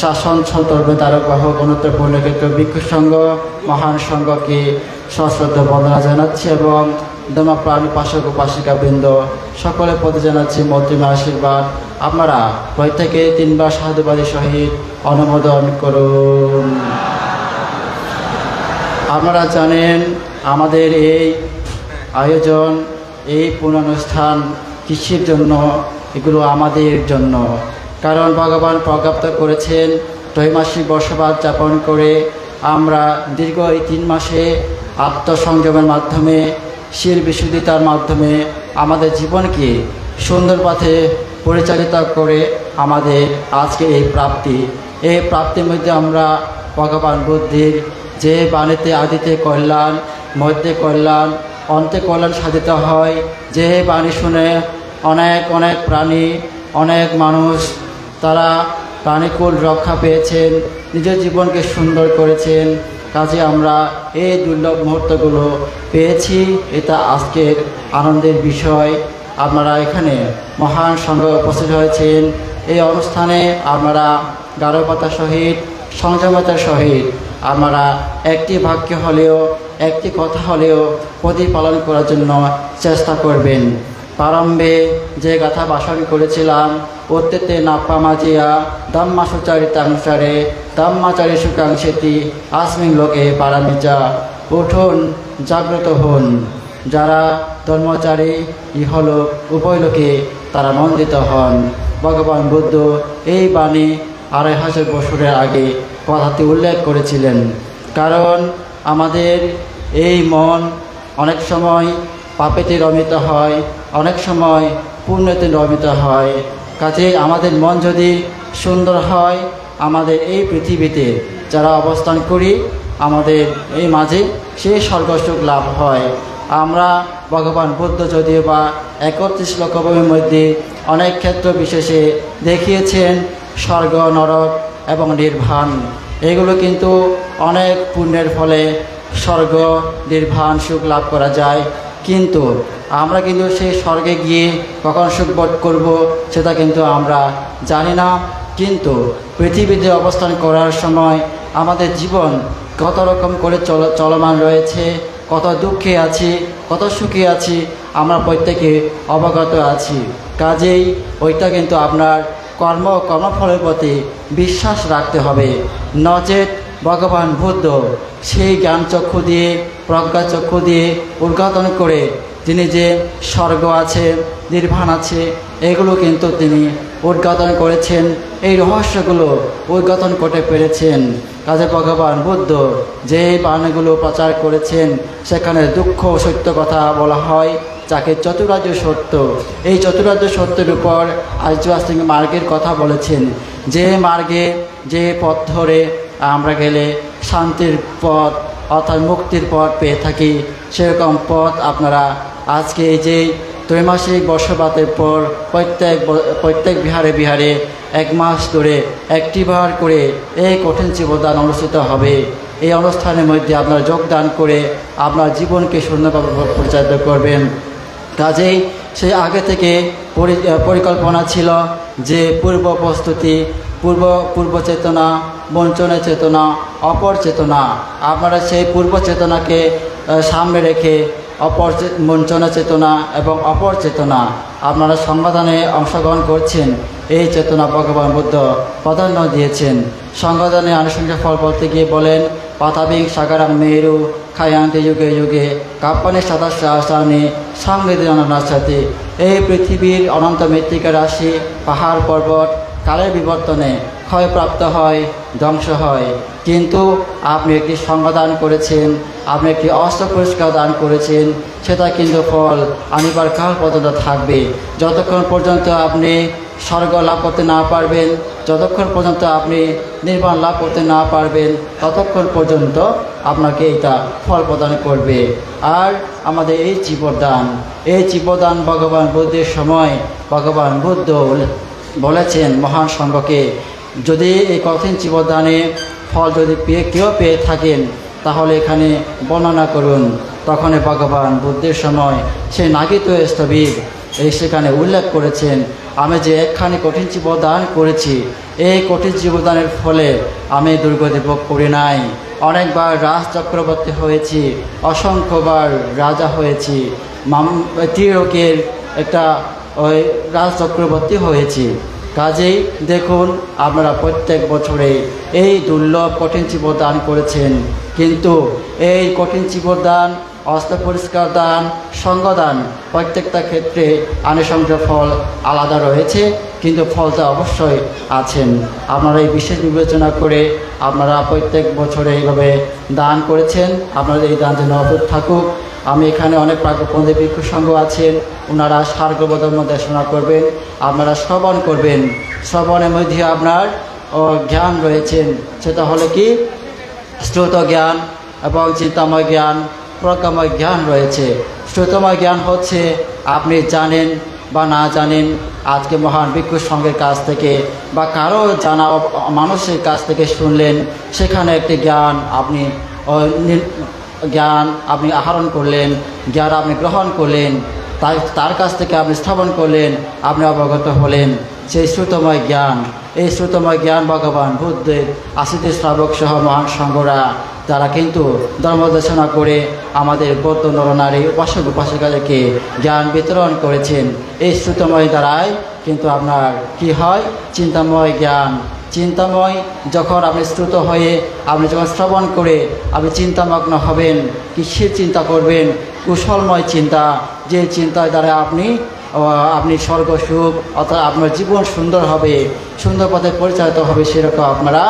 শাসন সন্তর্ভে দ্বারকবাহক অন্যত্র পরিণত ভিক্ষু সংঘ মহান সংঘকে সশ্রদ্ধ বন্দনা জানাচ্ছি এবং ধর্মপ্রাণী উপাসক উপাসিকাবৃন্দ সকলের প্রতি জানাচ্ছি মৈত্রীময় আশীর্বাদ। আপনারা প্রত্যেকে ৩ বার সাধুবাদের সহিত অনুমোদন করুন। আপনারা জানেন আমাদের এই আয়োজন এই পুনরুত্থান কৃষির জন্য, এগুলো আমাদের জন্য, কারণ ভগবান প্রজ্ঞাপ্ত করেছেন ত্রৈমাসিক বর্ষবাদ যাপন করে আমরা দীর্ঘ এই ৩ মাসে আত্মসংযমের মাধ্যমে শির বিশুদ্ধিতার মাধ্যমে আমাদের জীবনকে সুন্দর পথে পরিচালিত করে আমাদের আজকে এই প্রাপ্তির মধ্যে আমরা ভগবান বুদ্ধির যে বাণীতে আদিতে কল্যাণ মধ্যে কল্যাণ অন্তে কল্যাণ সাধিত হয়, যে বাণী শুনে অনেক প্রাণী অনেক মানুষ তারা প্রাণীকুল রক্ষা পেয়েছেন, নিজের জীবনকে সুন্দর করেছেন। কাজে আমরা এই দুর্লভ মুহূর্তগুলো পেয়েছি, এটা আজকের আনন্দের বিষয়। আপনারা এখানে মহান সংঘ উপস্থিত হয়েছেন, এই অনুষ্ঠানে আপনারা গাঢ়পাতার সহিত সংযমতার সহিত আপনারা একটি বাক্য হলেও একটি কথা হলেও প্রতিপালন করার জন্য চেষ্টা করবেন। প্রারম্ভে যে গাথা ভাষণ করেছিলাম, অত্যেতে নাপ্পামাজিয়া ধম্মাসুচারিতানুসারে ধম্মাচারী সুকাংক্ষেতি আসমিন লোকে পারামিচা। উঠুন, জাগ্রত হন, যারা ধর্মচারী ইহলোক উভয় লোকে তারা নন্দিত হন। ভগবান বুদ্ধ এই বাণী 2500 বছরের আগে কথাটি উল্লেখ করেছিলেন। কারণ আমাদের এই মন অনেক সময় পাপেতে রমিত হয়, অনেক সময় পুণ্যতে রমিত হয়। কাজেই আমাদের মন যদি সুন্দর হয়, আমাদের এই পৃথিবীতে যারা অবস্থান করি আমাদের এই মাঝে সেই স্বর্গসুখ লাভ হয়। আমরা ভগবান বুদ্ধ যদিও বা 31 লোকভূমির মধ্যে অনেক ক্ষেত্র বিশেষে দেখিয়েছেন স্বর্গ, নরক এবং নির্বাণ। এগুলো কিন্তু অনেক পুণ্যের ফলে স্বর্গ, নির্বাণ, সুখ লাভ করা যায়। কিন্তু আমরা কিন্তু সেই স্বর্গে গিয়ে কখন সুখ বোধ করব সেটা কিন্তু আমরা জানি না। কিন্তু পৃথিবীতে অবস্থান করার সময় আমাদের জীবন কত রকম করে চলমান রয়েছে, কত দুঃখে আছি, কত সুখে আছি, আমরা প্রত্যেকে অবগত আছি। কাজেই ওইটা কিন্তু আপনার কর্মফলের প্রতি বিশ্বাস রাখতে হবে। নচেত ভগবান বুদ্ধ সেই জ্ঞান চক্ষু দিয়ে, প্রজ্ঞা চক্ষু দিয়ে উদ্ঘাটন করে তিনি যে স্বর্গ আছে, নির্বাণ আছে, এগুলো কিন্তু তিনি উদ্ঘাটন করেছেন, এই রহস্যগুলো উদ্ঘাটন করতে পেরেছেন। কাজে ভগবান বুদ্ধ যে বাণীগুলো প্রচার করেছেন সেখানে দুঃখ সত্য কথা বলা হয়, যাকে চতুরার্য সত্য। এই চতুরার্য সত্যের উপর আর্য সিং মার্গের কথা বলেছেন, যে মার্গে, যে পথ ধরে আমরা গেলে শান্তির পথ অর্থাৎ মুক্তির পথ পেয়ে থাকি, সেরকম পথ আপনারা আজকে এই যে ত্রৈমাসিক বর্ষপাতের পর প্রত্যেক বিহারে বিহারে 1 মাস ধরে একটিবার করে এই কঠিন জীবদান অনুষ্ঠিত হবে। এই অনুষ্ঠানের মধ্যে আপনারা যোগদান করে আপনার জীবনকে সুন্দরভাবে পরিচালিত করবেন। কাজেই সেই আগে থেকে পরিকল্পনা ছিল যে পূর্ব প্রস্তুতি, পূর্ব চেতনা, বঞ্চনা চেতনা, অপর চেতনা, আপনারা সেই পূর্ব চেতনাকে সামনে রেখে বঞ্চনা চেতনা এবং অপর চেতনা আপনারা সংবিধানে অংশগ্রহণ করছেন। এই চেতনা ভগবান বুদ্ধ প্রাধান্য দিয়েছেন। সংবিধানে আনুষঙ্গিক ফল বলতে গিয়ে বলেন, পাতাবিং সাগারাং মেরু খায়ান্তে যুগে যুগে কাপ্পানে সাতাশানি সংবিধানের সাথে। এই পৃথিবীর অনন্ত মৃত্তিকা রাশি, পাহাড় পর্বত কালের বিবর্তনে ক্ষয়প্রাপ্ত হয়, ধ্বংস হয়, কিন্তু আপনি একটি সংজ্ঞা করেছেন, আপনি একটি অস্ত্র পুরস্কার দান করেছেন, সেটা কিন্তু ফল আনিবার কাল পর্যন্ত থাকবে। যতক্ষণ পর্যন্ত আপনি স্বর্গ লাভ করতে না পারবেন, যতক্ষণ পর্যন্ত আপনি নির্বাণ লাভ করতে না পারবেন, ততক্ষণ পর্যন্ত আপনাকে এটা ফল প্রদান করবে। আর আমাদের এই জীবদান ভগবান বুদ্ধের সময় ভগবান বুদ্ধ বলেছেন মহান সংঘকে, যদি এই কঠিন জীবদানে ফল যদি কেউ পেয়ে থাকেন তাহলে এখানে বর্ণনা করুন। তখন ভগবান বুদ্ধের সময় সে নাগিত স্থবির সেখানে উল্লেখ করেছেন, আমি যে একখানি কঠিন জীবদান করেছি, এই কঠিন জীবদানের ফলে আমি দুর্গতি ভোগ করি নাই। অনেকবার রাজ চক্রবর্তী হয়েছি, অসংখ্যবার রাজা হয়েছি, ত্রিলোকের একটা ওই রাজ চক্রবর্তী হয়েছি। কাজেই দেখুন আপনারা প্রত্যেক বছরে এই দুর্লভ কঠিন জীবদান করেছেন, কিন্তু এই কঠিন জীবদান, অস্ত্র পরিষ্কার দান, সঙ্গদান প্রত্যেকটা ক্ষেত্রে আনুষঙ্গিক ফল আলাদা রয়েছে, কিন্তু ফলটা অবশ্যই আছেন। আপনারা এই বিশেষ বিবেচনা করে আপনারা প্রত্যেক বছরে এইভাবে দান করেছেন। আপনাদের এই দান যেন অটুট থাকুক। আমি এখানে অনেক প্রাজ্ঞপন্থী ভিক্ষু সংঘ আছেন, ওনারা সার্বধর্ম দেশনা করবেন, আপনারা শ্রবণ করবেন। শ্রবণের মধ্যে আপনার জ্ঞান রয়েছেন, সেটা হলো কি শ্রুত জ্ঞান এবং চিন্তাময় জ্ঞান, প্রজ্ঞাময় জ্ঞান রয়েছে। শ্রুতময় জ্ঞান হচ্ছে আপনি জানেন বা না জানেন, আজকে মহান ভিক্ষু সংঘের কাছ থেকে বা কারো জানা মানুষের কাছ থেকে শুনলেন, সেখানে একটি জ্ঞান আপনি আহরণ করলেন, জ্ঞান আপনি গ্রহণ করলেন, তার কাছ থেকে আপনি স্থাপন করলেন, আপনি অবগত হলেন। সেই শ্রুতময় জ্ঞান, এই শ্রুতময় জ্ঞান ভগবান বুদ্ধের আশিতে শ্রাবক সহ মহান সংঘরা তারা কিন্তু ধর্মদেশনা করে আমাদের বৌদ্ধ নরনারী উপাসক উপাসিকাদেরকে জ্ঞান বিতরণ করেছেন। এই শ্রুতময় দ্বারাই কিন্তু আপনার কি হয়, চিন্তাময় জ্ঞান। চিন্তাময় যখন আপনি শ্রুত হয়ে আপনি যখন শ্রবণ করে আপনি চিন্তামগ্ন হবেন, কিসের চিন্তা করবেন? কুশলময় চিন্তা, যে চিন্তার দ্বারা আপনি আপনি স্বর্গ সুখ অর্থাৎ আপনার জীবন সুন্দর হবে, সুন্দর পথে পরিচালিত হবে, সেরকম আপনারা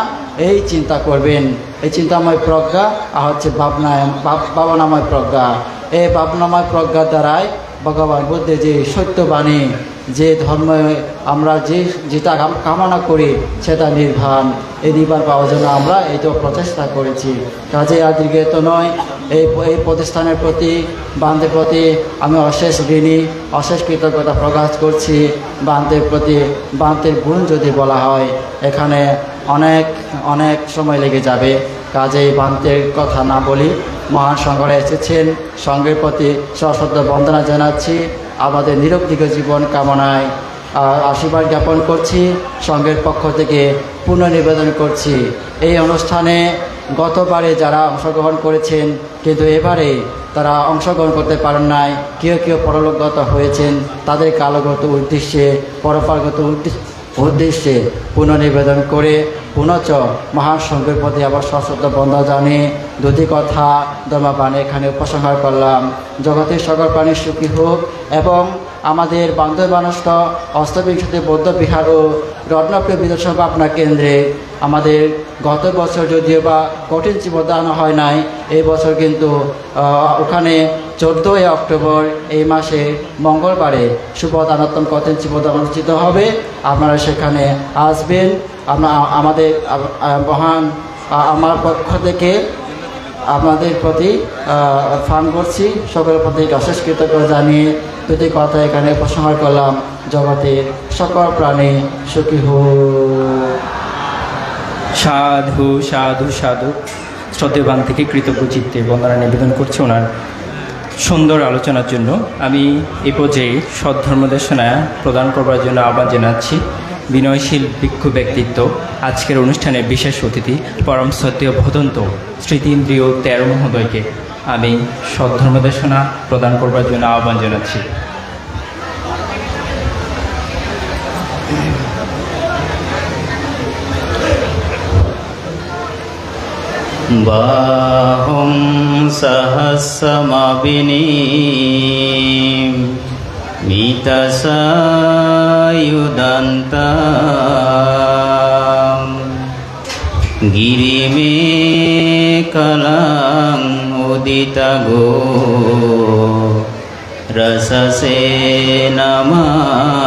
এই চিন্তা করবেন। এই চিন্তাময় প্রজ্ঞা আর হচ্ছে ভাবনাময় প্রজ্ঞা। এই ভাবনাময় প্রজ্ঞার দ্বারাই ভগবান বুদ্ধের যে সত্যবাণী, যে ধর্ম আমরা যেটা কামনা করি সেটা নির্বাণ, এই নির্বাণ পাওয়ার জন্য আমরা এই তো প্রচেষ্টা করেছি। কাজে আর দীর্ঘায়িত নয়, এই প্রতিষ্ঠানের প্রতি বান্ধের প্রতি আমি অশেষ ঋণী, অশেষ কৃতজ্ঞতা প্রকাশ করছি। বান্ধের প্রতি বান্ধের গুণ যদি বলা হয় এখানে অনেক সময় লেগে যাবে। কাজেই বান্ধের কথা না বলি, মহান সংঘরা এসেছেন, সংঘের প্রতি সশ্রদ্ধ বন্দনা জানাচ্ছি। আমাদের নিরবধিক জীবন কামনায় আশীর্বাদ জ্ঞাপন করছি, সংঘের পক্ষ থেকে পুনর্নিবেদন করছি। এই অনুষ্ঠানে গতবারে যারা অংশগ্রহণ করেছেন কিন্তু এবারে তারা অংশগ্রহণ করতে পারেন নাই, কেউ পরলোকগত হয়েছেন, তাদের কালগত উদ্দেশ্যে পরপালগত উদ্দেশ্যে পুনর্নিবেদন করে পুনশ্চ মহান সংঘের প্রতি আবার সশ্রদ্ধ বন্দনা জানিয়ে দুটি কথা ধর্মবাণী এখানে উপসংহার করলাম। জগতের সকল প্রাণী সুখী হোক এবং আমাদের বান্ধববানস্থ অষ্টবিংশতি বৌদ্ধ বিহার ও রত্নপ্রিয় বিধানসভা আপনার কেন্দ্রে আমাদের গত বছর যদিও বা কঠিন জীবদান হয় নাই, এই বছর কিন্তু ওখানে 14 অক্টোবর এই মাসে মঙ্গলবারে শুভদানোত্তম কঠিন জীবদান অনুষ্ঠিত হবে। আপনারা সেখানে আসবেন। আমাদের মহান আমার পক্ষ থেকে আপনাদের প্রতি ফান করছি, সকলের প্রতি অশেষ কৃতজ্ঞতা জানিয়ে দুটি কথা এখানে উপসংহার করলাম। জগতের সকল প্রাণী সুখী হোক।
সাধু সাধু সাধু। শ্রদ্ধেবান থেকে কৃতজ্ঞ চিত্তে বন্দনা নিবেদন করছি ওনার সুন্দর আলোচনার জন্য। আমি এই পর্যায়ে সদ্ধর্মদেশনা প্রদান করবার জন্য আহ্বান জানাচ্ছি বিনয়শীল ভিক্ষু ব্যক্তিত্ব, আজকের অনুষ্ঠানের বিশেষ অতিথি পরম শ্রদ্ধেয় ভদন্ত স্মৃতিন্দ্রিয় 13 মহোদয়কে আমি সদ্ধর্মদেশনা প্রদান করবার জন্য আহ্বান জানাচ্ছি।
বাহং সহস্রমাবিনীম মিতসায়ুদান্তাম গিরিমেখলাং উদিতগো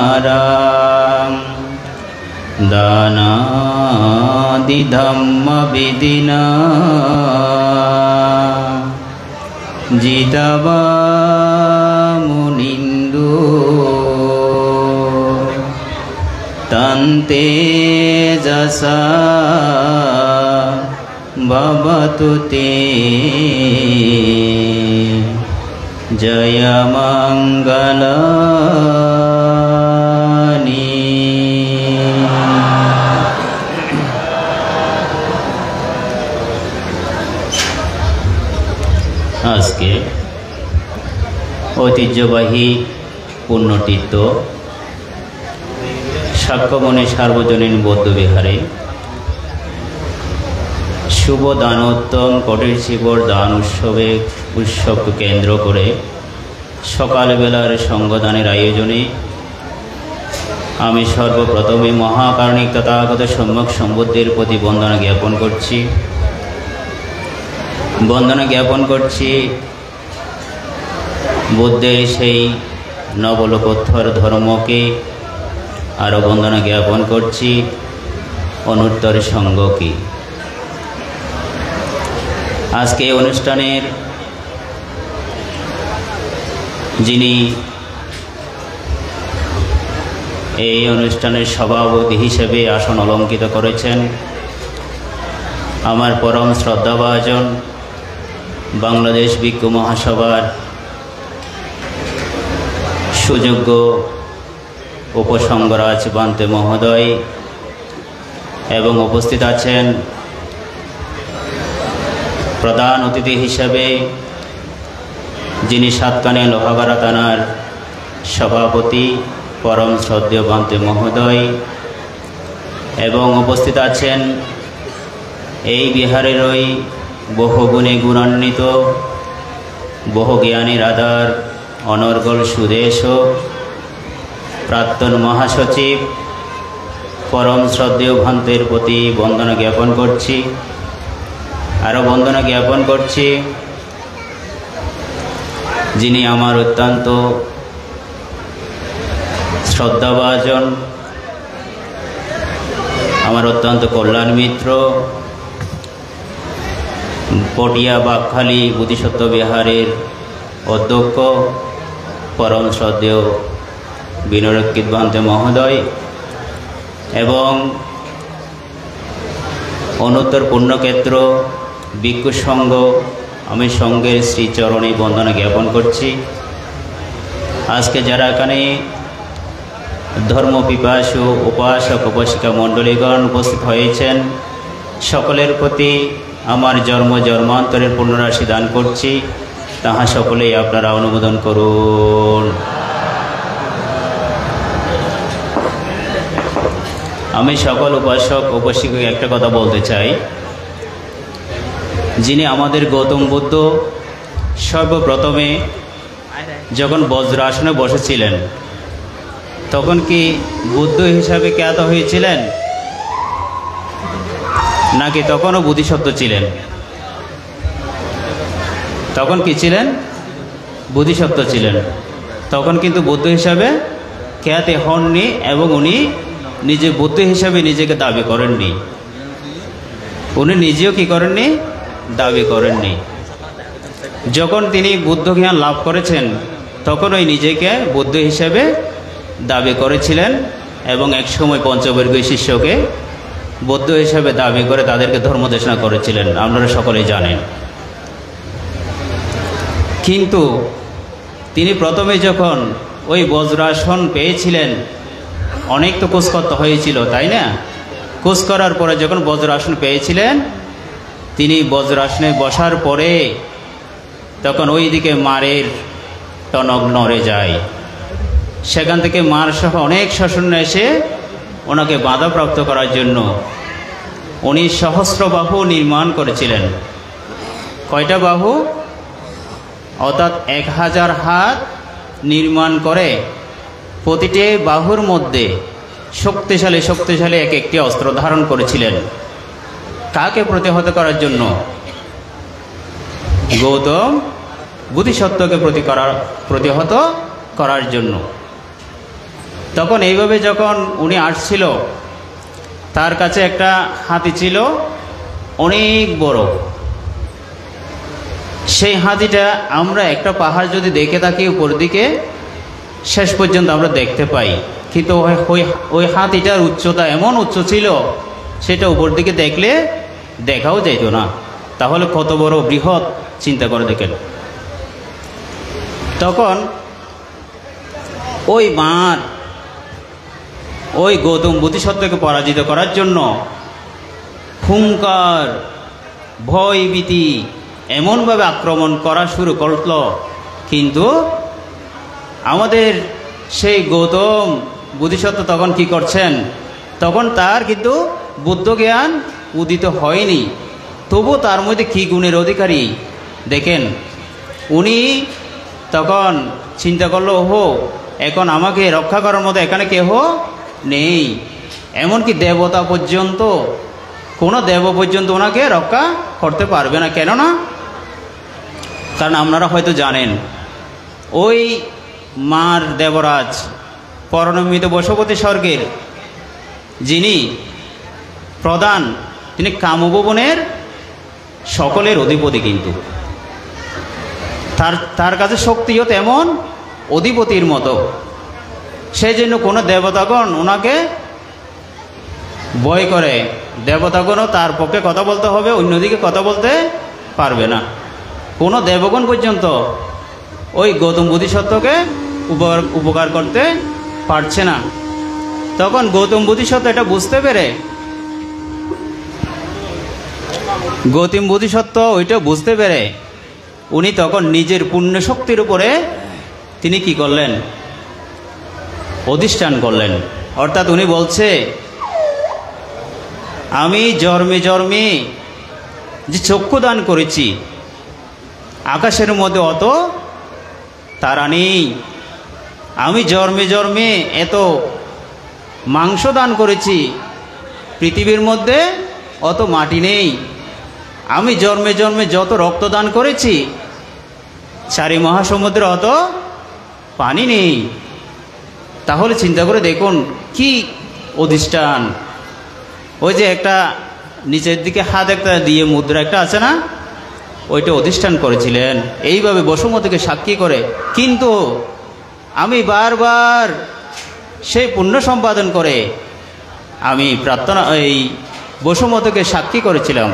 রসসেনমারাম দানাদিধম্মবিদিনা জিতবামুনিন্দু তন্তেজসা ভবতু তে জয়মঙ্গলানি। আজকে ঐতিহ্যবাহী পুণ্যতীর্থ সাক্ষ্যমণি সার্বজনীন বৌদ্ধবিহারে শুভ দানোত্তম কঠিন শিবর দান উৎসবকে কেন্দ্র করে সকালবেলার সঙ্গদানের আয়োজনে আমি সর্বপ্রথমে মহাকারণিক তথাগত সম্যক সম্বুদ্ধের প্রতি বন্দনা জ্ঞাপন করছি। বুদ্ধের সেই নবলোকোত্তর ধর্মকে আরও বন্দনা জ্ঞাপন করছি অনুত্তর সঙ্গকে। আজকে এই অনুষ্ঠানের যিনি এই অনুষ্ঠানের সভাপতি হিসেবে আসন অলঙ্কিত করেছেন আমার পরম শ্রদ্ধাভাজন বাংলাদেশ ভিক্ষু মহাসভার সুযোগ্য উপসংঘরাজ বান্তে মহোদয় এবং উপস্থিত আছেন প্রধান অতিথি হিসেবে যিনি সাতকানিয়া লোহাগাড়া থানার সভাপতি পরম শ্রদ্ধেয় বান্তে মহোদয় এবং উপস্থিত আছেন এই বিহারেরই বহুগুণে গুণান্বিত বহু জ্ঞানীর আধার অনর্গল সুদেশ প্রাক্তন মহাসচিব পরম শ্রদ্ধেয় ভ্রান্তের প্রতি বন্দনা জ্ঞাপন করছি। আরও বন্দনা জ্ঞাপন করছি যিনি আমার অত্যন্ত শ্রদ্ধাভাজন, আমার অত্যন্ত কল্যাণ মিত্র, পটিয়া বাকখালী বোধিসত্ত্ব বিহারের অধ্যক্ষ পরম শ্রদ্ধেয় বিনয়রক্ষিত ভান্তে মহোদয় এবং অনুত্তর পুণ্যক্ষেত্র ভিক্ষু সংঘ, আমি সংঘের শ্রীচরণে বন্দনা জ্ঞাপন করছি। আজকে যারা এখানে ধর্ম পিপাসু উপাসক উপাসিকা মণ্ডলীগণ উপস্থিত হয়েছেন, সকলের প্রতি আমার জন্ম জন্মান্তরের পুণ্যরাশি দান করছি, তাহা সকলেই আপনারা অনুমোদন করুন। আমি সকল উপাসক উপাসিকাকে একটা কথা বলতে চাই, যিনি আমাদের গৌতম বুদ্ধ সর্বপ্রথমে যখন বজ্রাসনে বসেছিলেন তখন কি বুদ্ধ হিসাবে খ্যাত হয়েছিলেন, নাকি তখনও বোধিসত্ত্ব ছিলেন? তখন কি ছিলেন? বোধিসত্ত্ব ছিলেন। তখন কিন্তু বুদ্ধ হিসাবে খ্যাতি হননি এবং উনি নিজে বুদ্ধ হিসাবে নিজেকে দাবি করেননি। উনি নিজেও কি করেননি? দাবি করেননি। যখন তিনি বুদ্ধ জ্ঞান লাভ করেছেন তখন ওই নিজেকে বুদ্ধ হিসাবে দাবি করেছিলেন এবং একসময় পঞ্চবর্গীয় শিষ্যকে বৌদ্ধ হিসাবে দাবি করে তাদেরকে ধর্ম দেশনা করেছিলেন, আপনারা সকলেই জানেন। কিন্তু তিনি প্রথমে যখন ওই বজ্রাসন পেয়েছিলেন, অনেক তো কোষ করতে হয়েছিল, তাই না? কোষ করার পরে যখন বজ্রাসন পেয়েছিলেন, তিনি বজ্রাসনে বসার পরে তখন ওই দিকে মারের টনক নড়ে যায়। সেখান থেকে মার সহ অনেক সৈন্য এসে ওনাকে বাধাপ্রাপ্ত করার জন্য উনি সহস্র বাহু নির্মাণ করেছিলেন। কয়টা বাহু? অর্থাৎ 1000 হাত নির্মাণ করে প্রতিটি বাহুর মধ্যে শক্তিশালী শক্তিশালী এক একটি অস্ত্র ধারণ করেছিলেন। কাকে প্রতিহত করার জন্য? গৌতম বোধিসত্ত্বকে প্রতিহত করার জন্য। তখন এইভাবে যখন উনি আসছিল, তার কাছে একটা হাতি ছিল অনেক বড়। সেই হাতিটা আমরা একটা পাহাড় যদি দেখে থাকি উপর দিকে শেষ পর্যন্ত আমরা দেখতে পাই, কিন্তু ওই হাতিটার উচ্চতা এমন উচ্চ ছিল সেটা উপর দিকে দেখলে দেখাও যেত না। তাহলে কত বড় বৃহৎ, চিন্তা করে দেখেন। তখন ওই মার ওই গৌতম বোধিসত্ত্বকে পরাজিত করার জন্য হুঙ্কার ভয় ভীতি এমনভাবে আক্রমণ করা শুরু করল, কিন্তু আমাদের সেই গৌতম বোধিসত্ত্ব তখন কি করছেন? তখন তার কিন্তু বুদ্ধ জ্ঞান উদিত হয়নি। তবু তার মধ্যে কি গুণের অধিকারী দেখেন। উনি তখন চিন্তা করলো, ওহো, এখন আমাকে রক্ষা করার মতো এখানে কেহ নেই। এমনকি দেবতা পর্যন্ত, কোনো দেব পর্যন্ত ওনাকে রক্ষা করতে পারবে না। কেননা কারণ আপনারা হয়তো জানেন, ওই মার দেবরাজ পরনমিত বশবতী স্বর্গের যিনি প্রধান, তিনি কামভুবনের সকলের অধিপতি। কিন্তু তার কাছে শক্তিও তেমন অধিপতির মতো। সেই জন্য কোনো দেবতাগণ ওনাকে ভয় করে। দেবতাগণও তার পক্ষে কথা বলতে হবে, অন্যদিকে কথা বলতে পারবে না। কোনো দেবগণ পর্যন্ত ওই গৌতম বোধিসত্ত্বকে উপকার করতে পারছে না। তখন গৌতম বোধিসত্ত্ব এটা বুঝতে পেরে, গৌতম বোধিসত্ত্ব ওইটা বুঝতে পেরে উনি তখন নিজের পুণ্য শক্তির উপরে তিনি কি করলেন? অধিষ্ঠান করলেন। অর্থাৎ উনি বলছে, আমি জন্মে জন্মে যে চক্ষু দান করেছি, আকাশের মধ্যে অত তারা নেই, আমি জন্মে জন্মে এত মাংস দান করেছি, পৃথিবীর মধ্যে অত মাটি নেই। আমি জন্মে জন্মে যত রক্ত দান করেছি, চারি মহাসমুদ্রে অত পানি নেই। তাহলে চিন্তা করে দেখুন কি অধিষ্ঠান। ওই যে একটা নিচের দিকে হাত একটা দিয়ে মুদ্রা একটা আছে না, ওইটা অধিষ্ঠান করেছিলেন এইভাবে বসুমতীকে সাক্ষী করে। কিন্তু আমি বারবার সেই পুণ্য সম্পাদন করে আমি প্রার্থনা এই বসুমতীকে সাক্ষী করেছিলাম।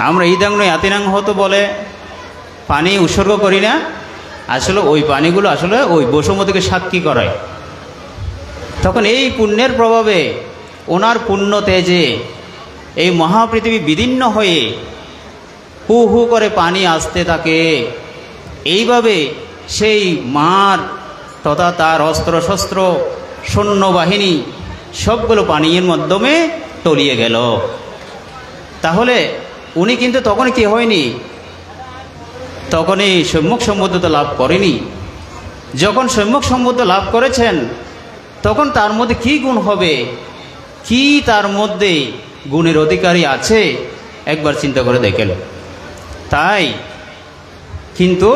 আমরা ইদাং আতিনাং হতো বলে পানি উৎসর্গ করি না, আসলে ওই পানিগুলো আসলে ওই বসুমতীকে সাক্ষী করায়। তখন এই পুণ্যের প্রভাবে ওনার পুণ্য তেজে এই মহাপৃথিবী বিদীর্ণ হয়ে হু হু করে পানি আসতে থাকে। এইভাবে সেই মার তথা তার অস্ত্র শস্ত্র সৈন্যবাহিনী সবগুলো পানির মাধ্যমে তলিয়ে গেল। তাহলে উনি কিন্তু তখন কি হয়নি, তখনই সম্যক সম্বুদ্ধতা লাভ করেনি। যখন সম্যক সম্বুদ্ধ লাভ করেছেন তখন তার মধ্যে কি গুণ হবে, কি তার মধ্যে গুণের অধিকারী আছে একবার চিন্তা করে দেখেন। তাই কিন্তু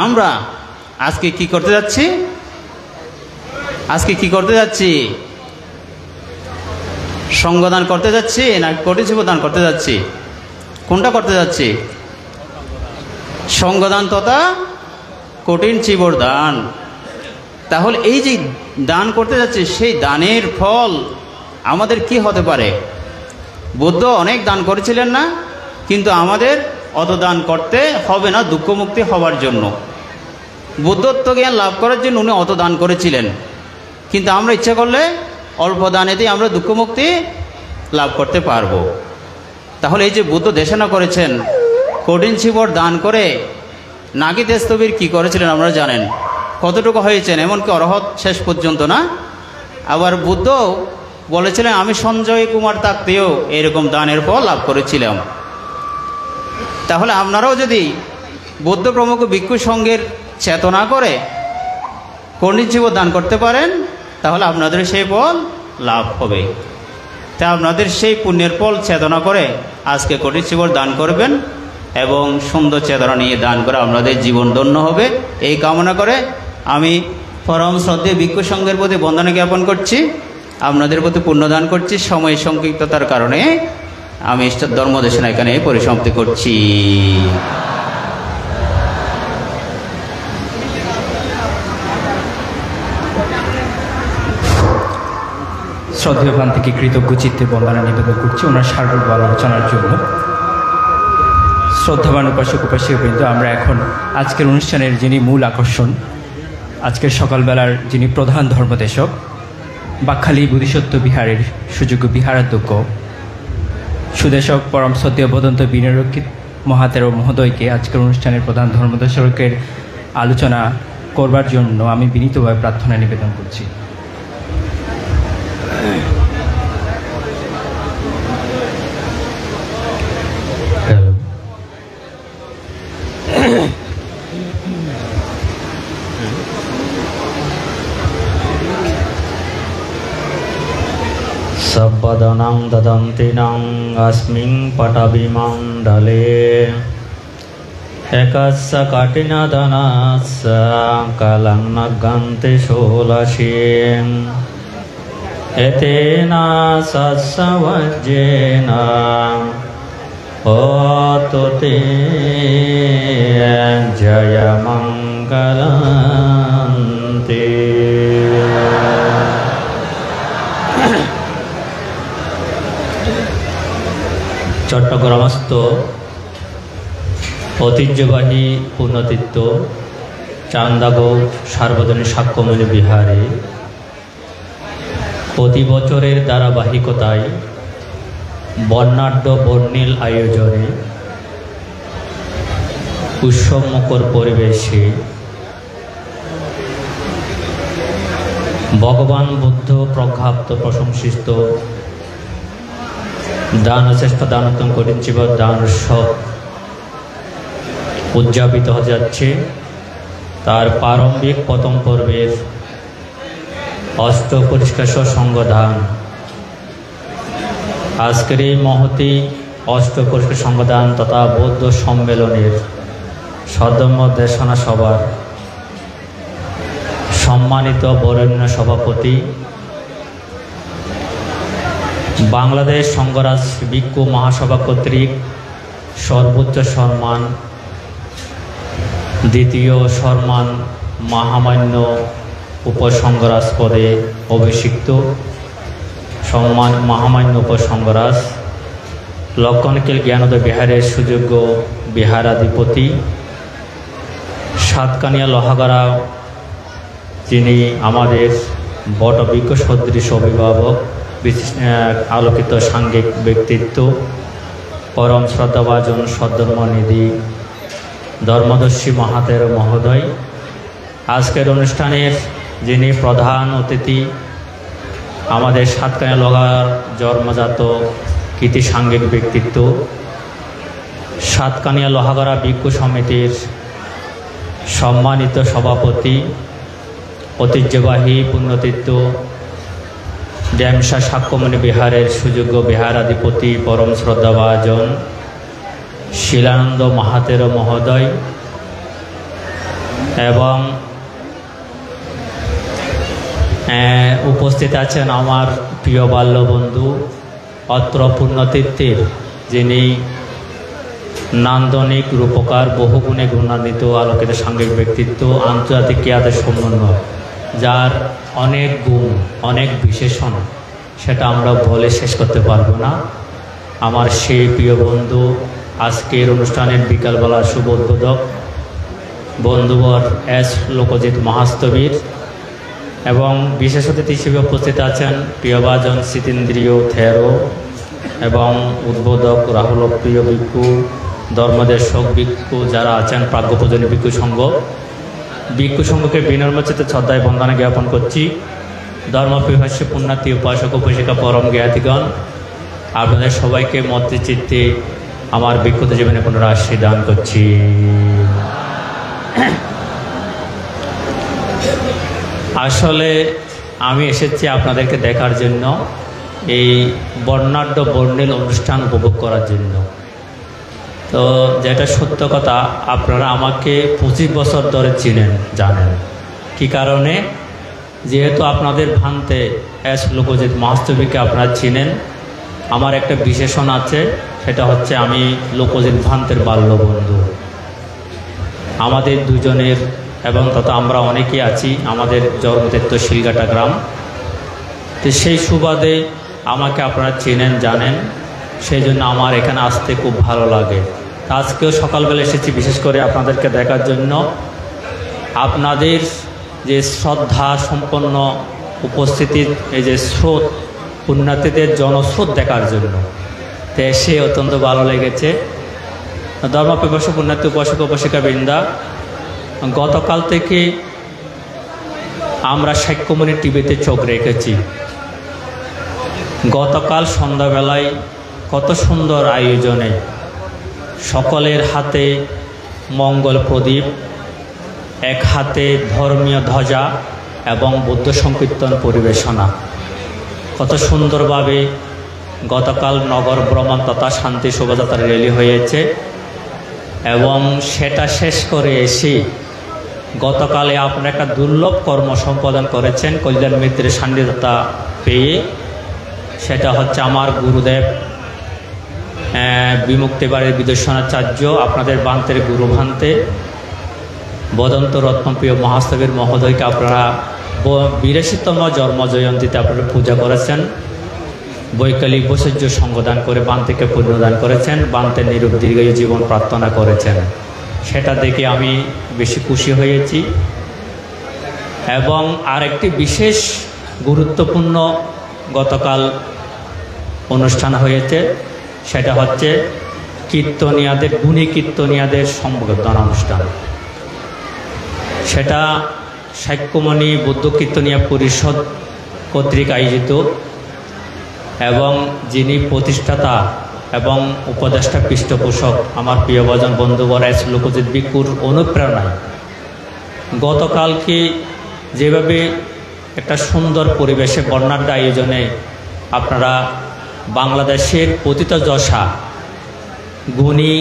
আমরা আজকে কি করতে যাচ্ছি, আজকে কি করতে যাচ্ছি, সঙ্গদান করতে যাচ্ছি না কঠিন জীব দান করতে যাচ্ছি? কোনটা করতে যাচ্ছি? সঙ্গদান তথা কঠিন জীবর দান। তাহলে এই যে দান করতে যাচ্ছে সেই দানের ফল আমাদের কি হতে পারে? বুদ্ধ অনেক দান করেছিলেন না, কিন্তু আমাদের অত দান করতে হবে না দুঃখমুক্তি হওয়ার জন্য। বুদ্ধত্ব জ্ঞান লাভ করার জন্য উনি অত দান করেছিলেন, কিন্তু আমরা ইচ্ছা করলে অল্প দানেতেই আমরা দুঃখমুক্তি লাভ করতে পারবো। তাহলে এই যে বুদ্ধ দেশনা করেছেন কঠিন জীবর দান করে নাগি তেস্তবীর কি করেছিলেন আপনারা জানেন, কতটুকু হয়েছেন, এমনকি অরহত শেষ পর্যন্ত না। আবার বুদ্ধ বলেছিলেন আমি সঞ্জয় কুমার থাকতেও এরকম দানের ফল লাভ করেছিলাম। তাহলে আপনারাও যদি বৌদ্ধ প্রমুখ ভিক্ষু সংঘের চেতনা করে কঠিন জীবর দান করতে পারেন তাহলে আপনাদের সেই ফল লাভ হবে। তা আপনাদের সেই পুণ্যের ফল চেতনা করে আজকে কঠিন জীবর দান করবেন এবং সুন্দর চেতনা নিয়ে দান করে আপনাদের জীবন ধন্য হবে। এই কামনা করে আমি পরম শ্রদ্ধেয় ভিক্ষু সংঘের প্রতি বন্দনা জ্ঞাপন করছি, আপনাদের প্রতি পুণ্যদান করছি। সময় সংক্ষিপ্ততার কারণে আমি ধর্মদেশনা এখানে পরিসমাপ্তি করছি।
শ্রদ্ধেয় প্রাণ থেকে কৃতজ্ঞ চিত্তে বন্দনা নিবেদন করছি ওনার সার্বিক আলোচনার জন্য। শ্রদ্ধাবান উপাসক উপাসিকাবৃন্দ, আমরা এখন আজকের অনুষ্ঠানের যিনি মূল আকর্ষণ, আজকের সকালবেলার যিনি প্রধান ধর্মদেশক, বাকখালী বোধিসত্ত্ব বিহারের সুযোগ্য বিহারাধ্যক্ষ সুদেশক পরম শ্রদ্ধেয় বদন্ত বিনয়রক্ষিত মহাতের মহোদয়কে আজকের অনুষ্ঠানের প্রধান ধর্মদেশকের আলোচনা করবার জন্য আমি বিনীতভাবে প্রার্থনা নিবেদন করছি।
Sabbadhanam dadantinam asmin patabimandale ekassa katinadhanassa kalang nagante solashim etena sassavajjena otote jaya mangalante। চট্টগ্রামস্থ ঐতিহ্যবাহী পুণ্যতীর্থ চান্দাগৌ সার্বজনীন সাক্ষ্যমণি বিহারে প্রতি বছরের ধারাবাহিকতায় বর্ণাঢ্য বর্ণিল আয়োজনে উৎসবমুখর পরিবেশে ভগবান বুদ্ধ প্রজ্ঞাপ্ত প্রশংসিত দান শ্রেষ্ঠ দানোত্তম কঠিন জীবন দান উৎসব উদযাপিত হয়ে যাচ্ছে। তার প্রারম্ভিক প্রথম পর্বের অষ্ট পরিষ্কার সংবিধান আজকের এই মহতি অষ্ট পরিষ্কার সংবিধান তথা বৌদ্ধ সম্মেলনের সদম্য দেশনা সভার সম্মানিত বরেণ্য সভাপতি, বাংলাদেশ সংঘরাজ ভিক্ষু মহাসভা কর্তৃক সর্বোচ্চ সম্মান, দ্বিতীয় সম্মান মহামান্য উপসংঘরাজ পদে অভিষিক্ত সম্মান মহামান্য উপসংঘরাজ লক্ষণকিল জ্ঞানোদয় বিহারের সুযোগ্য বিহারাধিপতি, সাতকানিয়া লোহাগাড়া যিনি আমাদের বটবৃক্ষ সদৃশ অভিভাবক, আলোকিত সাংঘিক ব্যক্তিত্ব, পরম শ্রদ্ধাভাজন সদ্ধর্মনিধি ধর্মদর্শী মহাতের মহোদয়, আজকের অনুষ্ঠানের যিনি প্রধান অতিথি, আমাদের সাতকানিয়া লোহাগাড়ার জন্মজাত কৃতি সাংঘিক ব্যক্তিত্ব, সাতকানিয়া লোহাগাড়া ভিক্ষু সমিতির সম্মানিত সভাপতি, ঐতিহ্যবাহী পুণ্যতীর্থ ড্যামসা সাক্ষ্যমণি বিহারের সুযোগ্য বিহারাধিপতি, পরম শ্রদ্ধাভাজন শিলানন্দ মহাতের মহোদয়, এবং উপস্থিত আছেন আমার প্রিয় বাল্যবন্ধু অত্র পুণ্যতীর্থের যিনি নান্দনিক রূপকার, বহুগুণে গুণান্বিত আলোকিত সাংঘিক ব্যক্তিত্ব, আন্তর্জাতিক ক্রিয়াদের সমন্বয়, যার অনেক গুণ অনেক বিশেষণ সেটা আমরা বলে শেষ করতে পারবো না। আমার সেই প্রিয় বন্ধু, আজকের অনুষ্ঠানের বিকালবেলার শুভ উদ্বোধক বন্ধুবর এস লোকজিৎ মহাস্তবীর, এবং বিশেষ অতিথি হিসেবে উপস্থিত আছেন প্রিয়ভাজন শীতেন্দ্রীয় থেরো এবং উদ্বোধক রাহুল প্রিয় ভিক্ষু, ধর্মদেশক ভিক্ষু যারা আছেন, প্রাজ্ঞপূজনী ভিক্ষু সংঘ, ভিক্ষু সংঘকে বিনম্রচিত শ্রদ্ধায় বন্দনা জ্ঞাপন করছি। ধর্মপিপাস্য পুণ্যার্থী উপাসক উপাসিকা পরম জ্ঞাতিগণ, আপনাদের সবাইকে মধ্যে চিত্তে আমার ভিক্ষুত জীবনে পুনরাশি দান করছি। আসলে আমি এসেছি আপনাদেরকে দেখার জন্য, এই বর্ণাঢ্য বর্ণিল অনুষ্ঠান উপভোগ করার জন্য। তো যেটা সত্য কথা, আপনারা আমাকে 25 বছর ধরে চিনেন, জানেন কি কারণে, যেহেতু আপনাদের ভান্তে এস লোকজিৎ মহাস্তবীকে আপনারা চিনেন। আমার একটা বিশেষণ আছে, সেটা হচ্ছে আমি লোকজিৎ ভান্তের বাল্যবন্ধু। আমাদের দুজনের এবং তথা আমরা অনেকেই আছি, আমাদের জন্মতীর্থ শিলঘাটা গ্রাম। তো সেই সুবাদে আমাকে আপনারা চেনেন, জানেন, সেই জন্য আমার এখানে আসতে খুব ভালো লাগে। আজকেও সকালবেলা এসেছি বিশেষ করে আপনাদেরকে দেখার জন্য, আপনাদের যে শ্রদ্ধা সম্পন্ন উপস্থিতির এই যে স্রোত, পুণ্যার্থীদের জনস্রোত দেখার জন্য, তো এসে অত্যন্ত ভালো লেগেছে। ধর্মপিপাসু পুণ্যার্থী উপাসক উপাসিকা বৃন্দা, গতকাল থেকে আমরা সাক্ষ্যমণি টিভিতে চোখ রেখেছি। গতকাল সন্ধ্যাবেলায় কত সুন্দর আয়োজনে, সকলের হাতে মঙ্গল প্রদীপ, এক হাতে ধর্মীয় ধ্বজা এবং বুদ্ধ সংকীর্তন পরিবেশনা, কত সুন্দরভাবে গতকাল নগর ভ্রমণ তথা শান্তি শোভাযাত্রা র্যালি হয়েছে। এবং সেটা শেষ করে এসে গতকালে আপনারা একটা দুর্লভ কর্ম সম্পাদন করেছেন কল্যাণ মিত্রের সান্নিধ্যতা পেয়ে। সেটা হচ্ছে আমার গুরুদেব বিমুক্তিবাড়ির বিদর্শনাচার্য, আপনাদের ভান্তের গুরু ভান্তে বদন্ত রত্নপ্রিয় মহাস্তবীর মহোদয়কে আপনারা 82তম জন্মজয়ন্তীতে আপনারা পূজা করেছেন, বৈকালিক বৈশার্য সঙ্গদান করে বান্তিকে পুণ্যদান করেছেন, বান্তের নিরূপ দীর্ঘায়ু জীবন প্রার্থনা করেছেন। সেটা দেখে আমি বেশি খুশি হয়েছি। এবং আরেকটি বিশেষ গুরুত্বপূর্ণ গতকাল অনুষ্ঠান হয়েছে, সেটা হচ্ছে কীর্তনিয়াদের, গুণী কীর্তনিয়াদের সম্বর্ধনা অনুষ্ঠান। সেটা সাক্ষ্যমণি বৌদ্ধ কীর্তনিয়া পরিষদ কর্তৃক আয়োজিত, এবং যিনি প্রতিষ্ঠাতা এবং উপদেষ্টা পৃষ্ঠপোষক আমার প্রিয়ভাজন বন্ধুবর এস লোকজিৎ ভিক্ষুর অনুপ্রেরণায় গতকালকে যেভাবে একটা সুন্দর পরিবেশে বর্ণাঢ্য আয়োজনে আপনারা বাংলাদেশের পতিতযশা গুণী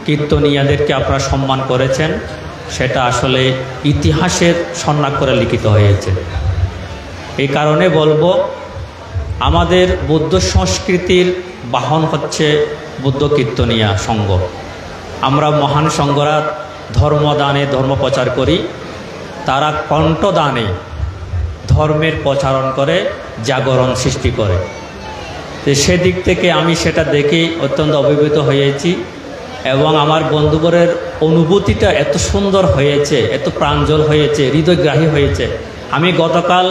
কীর্তনীয়াদেরকে আপনারা সম্মান করেছেন, সেটা আসলে ইতিহাসের স্বর্ণাক্ষরে লিখিত হয়েছে। এই কারণে বলবো, আমাদের বৌদ্ধ সংস্কৃতির বাহন হচ্ছে বৌদ্ধ কীর্তনীয়া সংঘ। আমরা মহান সংঘরা ধর্মদানে ধর্ম প্রচার করি, তারা কণ্ঠদানে ধর্মের প্রচারণ করে, জাগরণ সৃষ্টি করে। তো সেদিক থেকে আমি সেটা দেখে অত্যন্ত অভিভূত হয়েছি এবং আমার বন্ধুবরের অনুভূতিটা এত সুন্দর হয়েছে, এত প্রাঞ্জল হয়েছে, হৃদয়গ্রাহী হয়েছে। আমি গতকাল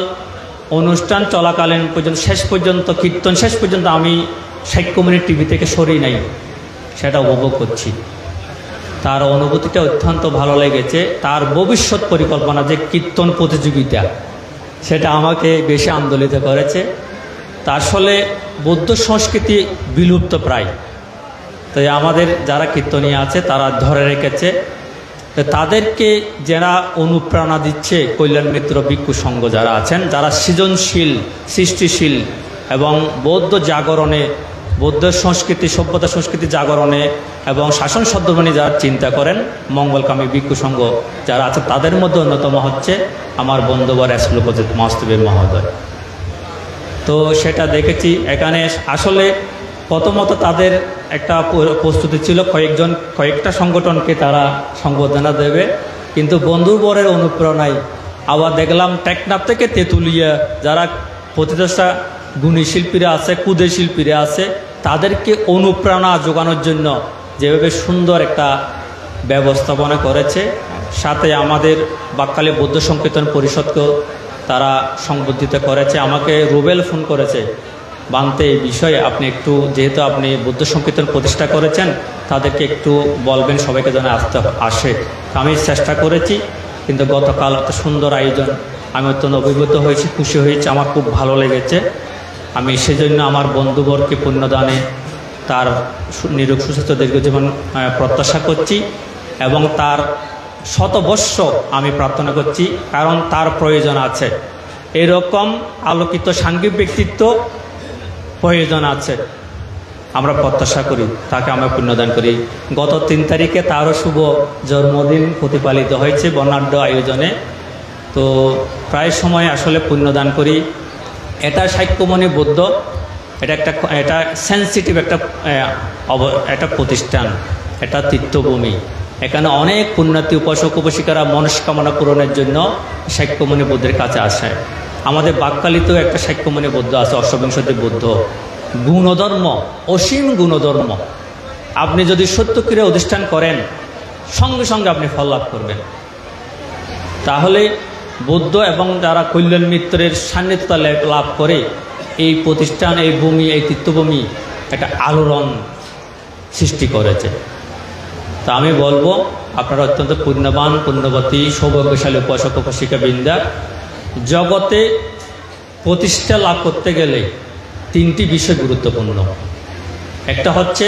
অনুষ্ঠান চলাকালীন পর্যন্ত শেষ পর্যন্ত, কীর্তন শেষ পর্যন্ত আমি সাক্ষ্যমণি টিভি থেকে সরি নাই, সেটা উপভোগ করছি। তার অনুভূতিটা অত্যন্ত ভালো লেগেছে। তার ভবিষ্যৎ পরিকল্পনা যে কীর্তন প্রতিযোগিতা, সেটা আমাকে বেশি আন্দোলিত করেছে। তা আসলে বৌদ্ধ সংস্কৃতি বিলুপ্ত প্রায়, তাই আমাদের যারা কীর্তনীয় আছে তারা ধরে রেখেছে। তাদেরকে যারা অনুপ্রেরণা দিচ্ছে কল্যাণ মিত্র ভিক্ষু সংঘ যারা আছেন, যারা সৃজনশীল, সৃষ্টিশীল এবং বৌদ্ধ জাগরণে, বৌদ্ধ সংস্কৃতি, সভ্যতা সংস্কৃতি জাগরণে এবং শাসন সদ্যমণি যারা চিন্তা করেন, মঙ্গলকামী ভিক্ষু সংঘ যারা আছে, তাদের মধ্যে অন্যতম হচ্ছে আমার বন্ধুবর এসলোপজিৎ মহাস্তবীর মহোদয়। তো সেটা দেখেছি এখানে। আসলে প্রথমত তাদের একটা প্রস্তুতি ছিল, কয়েকটা সংগঠনকে তারা সংবর্ধনা দেবে, কিন্তু বন্ধুবরের অনুপ্রেরণায় আবার দেখলাম টেকনাফ থেকে তেঁতুলিয়া যারা প্রতিষ্ঠা গুণী শিল্পীরা আছে, কুদে শিল্পীরা আছে, তাদেরকে অনুপ্রেরণা যোগানোর জন্য যেভাবে সুন্দর একটা ব্যবস্থাপনা করেছে। সাথে আমাদের বাকখালী বৌদ্ধ সংকীর্তন পরিষদকেও তারা সংবর্ধিত করেছে। আমাকে রুবেল ফোন করেছে, বানতে এই বিষয়ে আপনি একটু, যেহেতু আপনি বৌদ্ধ সংকীর্তন প্রতিষ্ঠা করেছেন, তাদেরকে একটু বলবেন সবাইকে যেন আসে। আমি চেষ্টা করেছি, কিন্তু গতকাল এত সুন্দর আয়োজন, আমি অত্যন্ত অভিভূত হয়েছি, খুশি হয়েছি, আমার খুব ভালো লেগেছে। আমি সেজন্য আমার বন্ধুবরকে পুণ্যদানে তার নিরোগ সুস্বাস্থ্য দীর্ঘজীবন প্রত্যাশা করছি এবং তার শতবর্ষ আমি প্রার্থনা করছি, কারণ তার প্রয়োজন আছে। এরকম আলোকিত সাংঘিক ব্যক্তিত্ব প্রয়োজন আছে, আমরা প্রত্যাশা করি, তাকে আমরা পুণ্যদান করি। গত 3 তারিখে তারও শুভ জন্মদিন প্রতিপালিত হয়েছে বর্ণাঢ্য আয়োজনে। তো প্রায় সময় আসলে পুণ্যদান করি। এটা সাক্ষ্যমণি বৌদ্ধ, এটা সেন্সিটিভ একটা প্রতিষ্ঠান, এটা তীর্থভূমি। এখানে অনেক পুণ্যার্থী উপাসক উপাসিকারা মনস্কামনা পূরণের জন্য সাক্ষ্যমণি বৌদ্ধের কাছে আসে। আমাদের বাকখালীতেও একটা সাক্ষ্যমণি বৌদ্ধ আছে, অশ্ববিংশতি বৌদ্ধ, গুণধর্ম, অসীম গুণধর্ম। আপনি যদি সত্যক্রিয়া অধিষ্ঠান করেন, সঙ্গে সঙ্গে আপনি ফল লাভ করবেন। তাহলে বৌদ্ধ এবং যারা কল্যাণ মিত্রের সান্নিধ্যতা লাভ করে, এই প্রতিষ্ঠান, এই ভূমি, এই তীর্থভূমি একটা আলোড়ন সৃষ্টি করেছে। তা আমি বলবো, আপনারা অত্যন্ত পুণ্যবান, পুণ্যবতী, সৌভাগ্যশালী উপাসক উপাসিকা বৃন্দা। জগতে প্রতিষ্ঠা লাভ করতে গেলে 3টি বিষয় গুরুত্বপূর্ণ। একটা হচ্ছে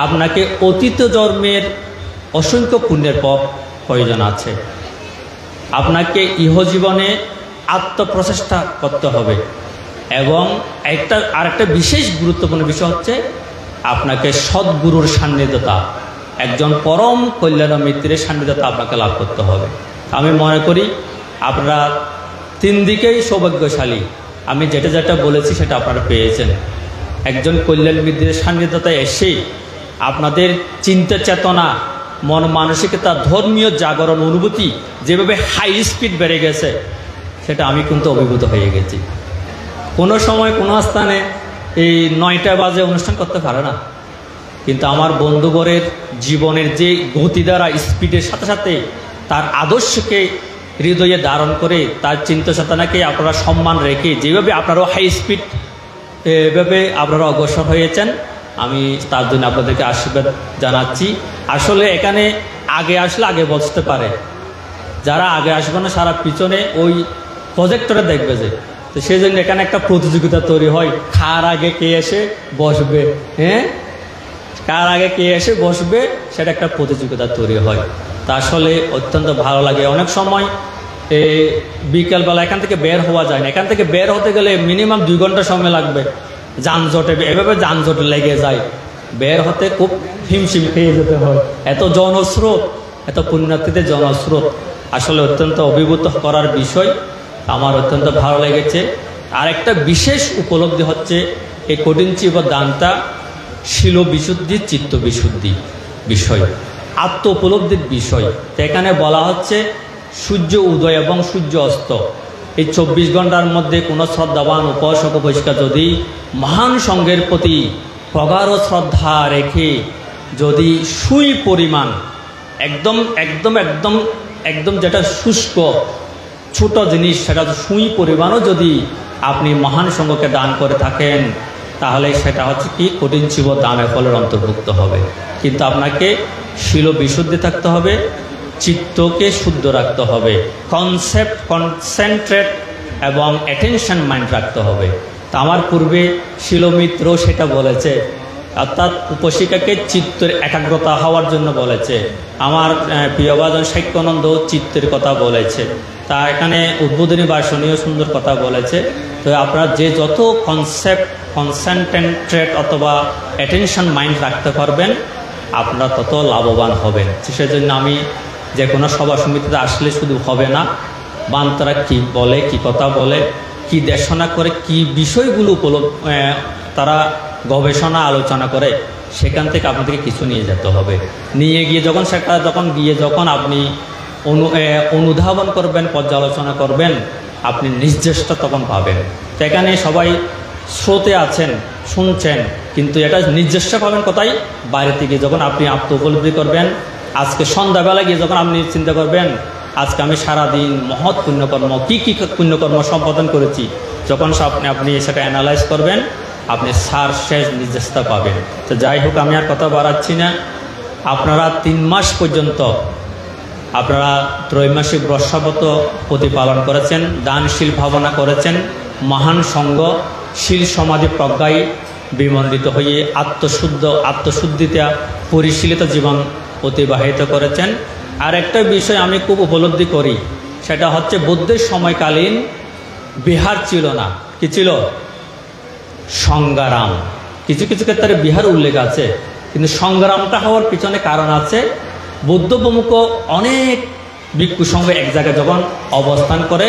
আপনাকে অতীত জন্মের অসংখ্য পুণ্যের প্রয়োজন আছে, আপনাকে ইহজীবনে আত্মপ্রচেষ্টা করতে হবে, এবং আরেকটা বিশেষ গুরুত্বপূর্ণ বিষয় হচ্ছে আপনাকে সদ্গুরুর সান্নিধ্যতা, একজন পরম কল্যাণ মিত্রের সান্নিধ্যতা আপনাকে লাভ করতে হবে। আমি মনে করি আপনারা 3 দিকেই সৌভাগ্যশালী। আমি যেটা যেটা বলেছি সেটা আপনারা পেয়েছেন। একজন কল্যাণ মিত্রের সান্নিধ্যতায় এসেই আপনাদের চিন্তা চেতনা, মন মানসিকতা, ধর্মীয় জাগরণ অনুভূতি যেভাবে হাই স্পিড বেড়ে গেছে, সেটা আমি কিন্তু অভিভূত হয়ে গেছি। কোনো সময় কোনো স্থানে এই 9টা বাজে অনুষ্ঠান করতে পারে না, কিন্তু আমার বন্ধুবরের জীবনের যে গতি দ্বারা, স্পিডের সাথে সাথে তার আদর্শকে হৃদয়ে ধারণ করে, তার চিন্তা চেতনাকে আপনারা সম্মান রেখে যেভাবে আপনারাও হাই স্পিড এভাবে আপনারা অগ্রসর হয়েছেন, আমি তার জন্য আপনাদেরকে আশীর্বাদ জানাচ্ছি। আসলে এখানে আগে আসলে আগে বসতে পারে, যারা আগে আসবে না সারা পিছনে ওই প্রজেক্টরে দেখবে যে, তো সেই জন্য এখানে একটা প্রতিযোগিতা তৈরি হয়, কার আগে কে এসে বসবে, কার আগে কে এসে বসবে, সেটা একটা প্রতিযোগিতা তৈরি হয়। তা আসলে অত্যন্ত ভালো লাগে। অনেক সময় বিকেলবেলা এখান থেকে বের হওয়া যায় না, এখান থেকে বের হতে গেলে মিনিমাম 2 ঘন্টা সময় লাগবে, যানজটে এভাবে যানজট লেগে যায়, বের হতে খুব হিমশিম খেয়ে যেতে হয়। এত জনস্রোত, এত পুণ্যার্থীদের জনস্রোত, আসলে অত্যন্ত অভিভূত করার বিষয়, আমার অত্যন্ত ভালো লেগেছে। আর একটা বিশেষ উপলব্ধি হচ্ছে এই কঠিন চিব দানটা শিল বিশুদ্ধি, চিত্ত বিশুদ্ধি বিষয়, আত্ম উপলব্ধির বিষয়। তো এখানে বলা হচ্ছে সূর্য উদয় এবং সূর্য অস্ত, এই 24 ঘন্টার মধ্যে কোনো শ্রদ্ধাবান উপাসক উপাসিকা যদি মহান সঙ্গের প্রতি প্রগাঢ় শ্রদ্ধা রেখে যদি সুই পরিমাণ একদম একদম একদম একদম যেটা শুষ্ক ছোট জিনিস, সেটা সুই পরিমাণও যদি আপনি মহান সঙ্গকে দান করে থাকেন, তাহলে সেটা হচ্ছে কি কঠিন চিব দানের ফলের অন্তর্ভুক্ত হবে। কিন্তু আপনাকে শিল বিশুদ্ধি থাকতে হবে, চিত্তকে শুদ্ধ রাখতে হবে, কনসেন্ট্রেট এবং অ্যাটেনশন মাইন্ড রাখতে হবে। তা আমার পূর্বে শিলমিত্র সেটা বলেছে, অর্থাৎ উপশিকাকে চিত্তের একাগ্রতা হওয়ার জন্য বলেছে। আমার প্রিয়ভাজন সাক্ষ্যানন্দ চিত্তের কথা বলেছে। তা এখানে উদ্বোধনী ভাষণীয় সুন্দর কথা বলেছে। তো আপনারা যে যত কনসেন্ট্রেট অথবা অ্যাটেনশন মাইন্ড রাখতে পারবেন, আপনারা তত লাভবান হবেন। সেজন্য আমি যে কোনো সভা সমিতিতে আসলে শুধু হবে না, বান্তারা কি বলে, কি কথা বলে, কি দেশনা করে, কি বিষয়গুলো তারা গবেষণা আলোচনা করে, সেখান থেকে আপনাদেরকে কিছু নিয়ে যেতে হবে। নিয়ে গিয়ে যখন আপনি অনুধাবন করবেন, পর্যালোচনা করবেন, আপনি নির্দেশটা তখন পাবেন। তো এখানে সবাই স্রোতে আছেন, শুনছেন, কিন্তু এটা নির্দেশটা পাবেন কোথায়? বাইরে থেকে যখন আপনি আত্ম উপলব্ধি করবেন। আজকে সন্ধ্যাবেলা গিয়ে যখন আপনি চিন্তা করবেন আজকে আমি সারাদিন মহৎ পুণ্যকর্ম কি পুণ্যকর্ম সম্পাদন করেছি, যখন আপনি সেটা অ্যানালাইজ করবেন, আপনি শেষ নির্দেশটা পাবেন। তো যাই হোক, আমি আর কথা বাড়াচ্ছি না। আপনারা 3 মাস পর্যন্ত আপনারা ত্রৈমাসিক ব্রহ্মব্রত প্রতিপালন করেছেন, দানশীল ভাবনা করেছেন, মহান সঙ্গ শীল সমাধি প্রজ্ঞায় বিমণ্ডিত হয়ে আত্মশুদ্ধিতে পরিশীলিত জীবন অতিবাহিত করেছেন। আর একটা বিষয় আমি খুব উপলব্ধি করি, সেটা হচ্ছে বুদ্ধের সময়কালীন বিহার ছিল না, কি ছিল? সংগ্রাম। কিছু কিছু ক্ষেত্রে বিহার উল্লেখ আছে, কিন্তু সংগ্রামটা হওয়ার পিছনে কারণ আছে। বুদ্ধ প্রমুখ অনেক ভিক্ষু সংঘ এক জায়গায় যখন অবস্থান করে,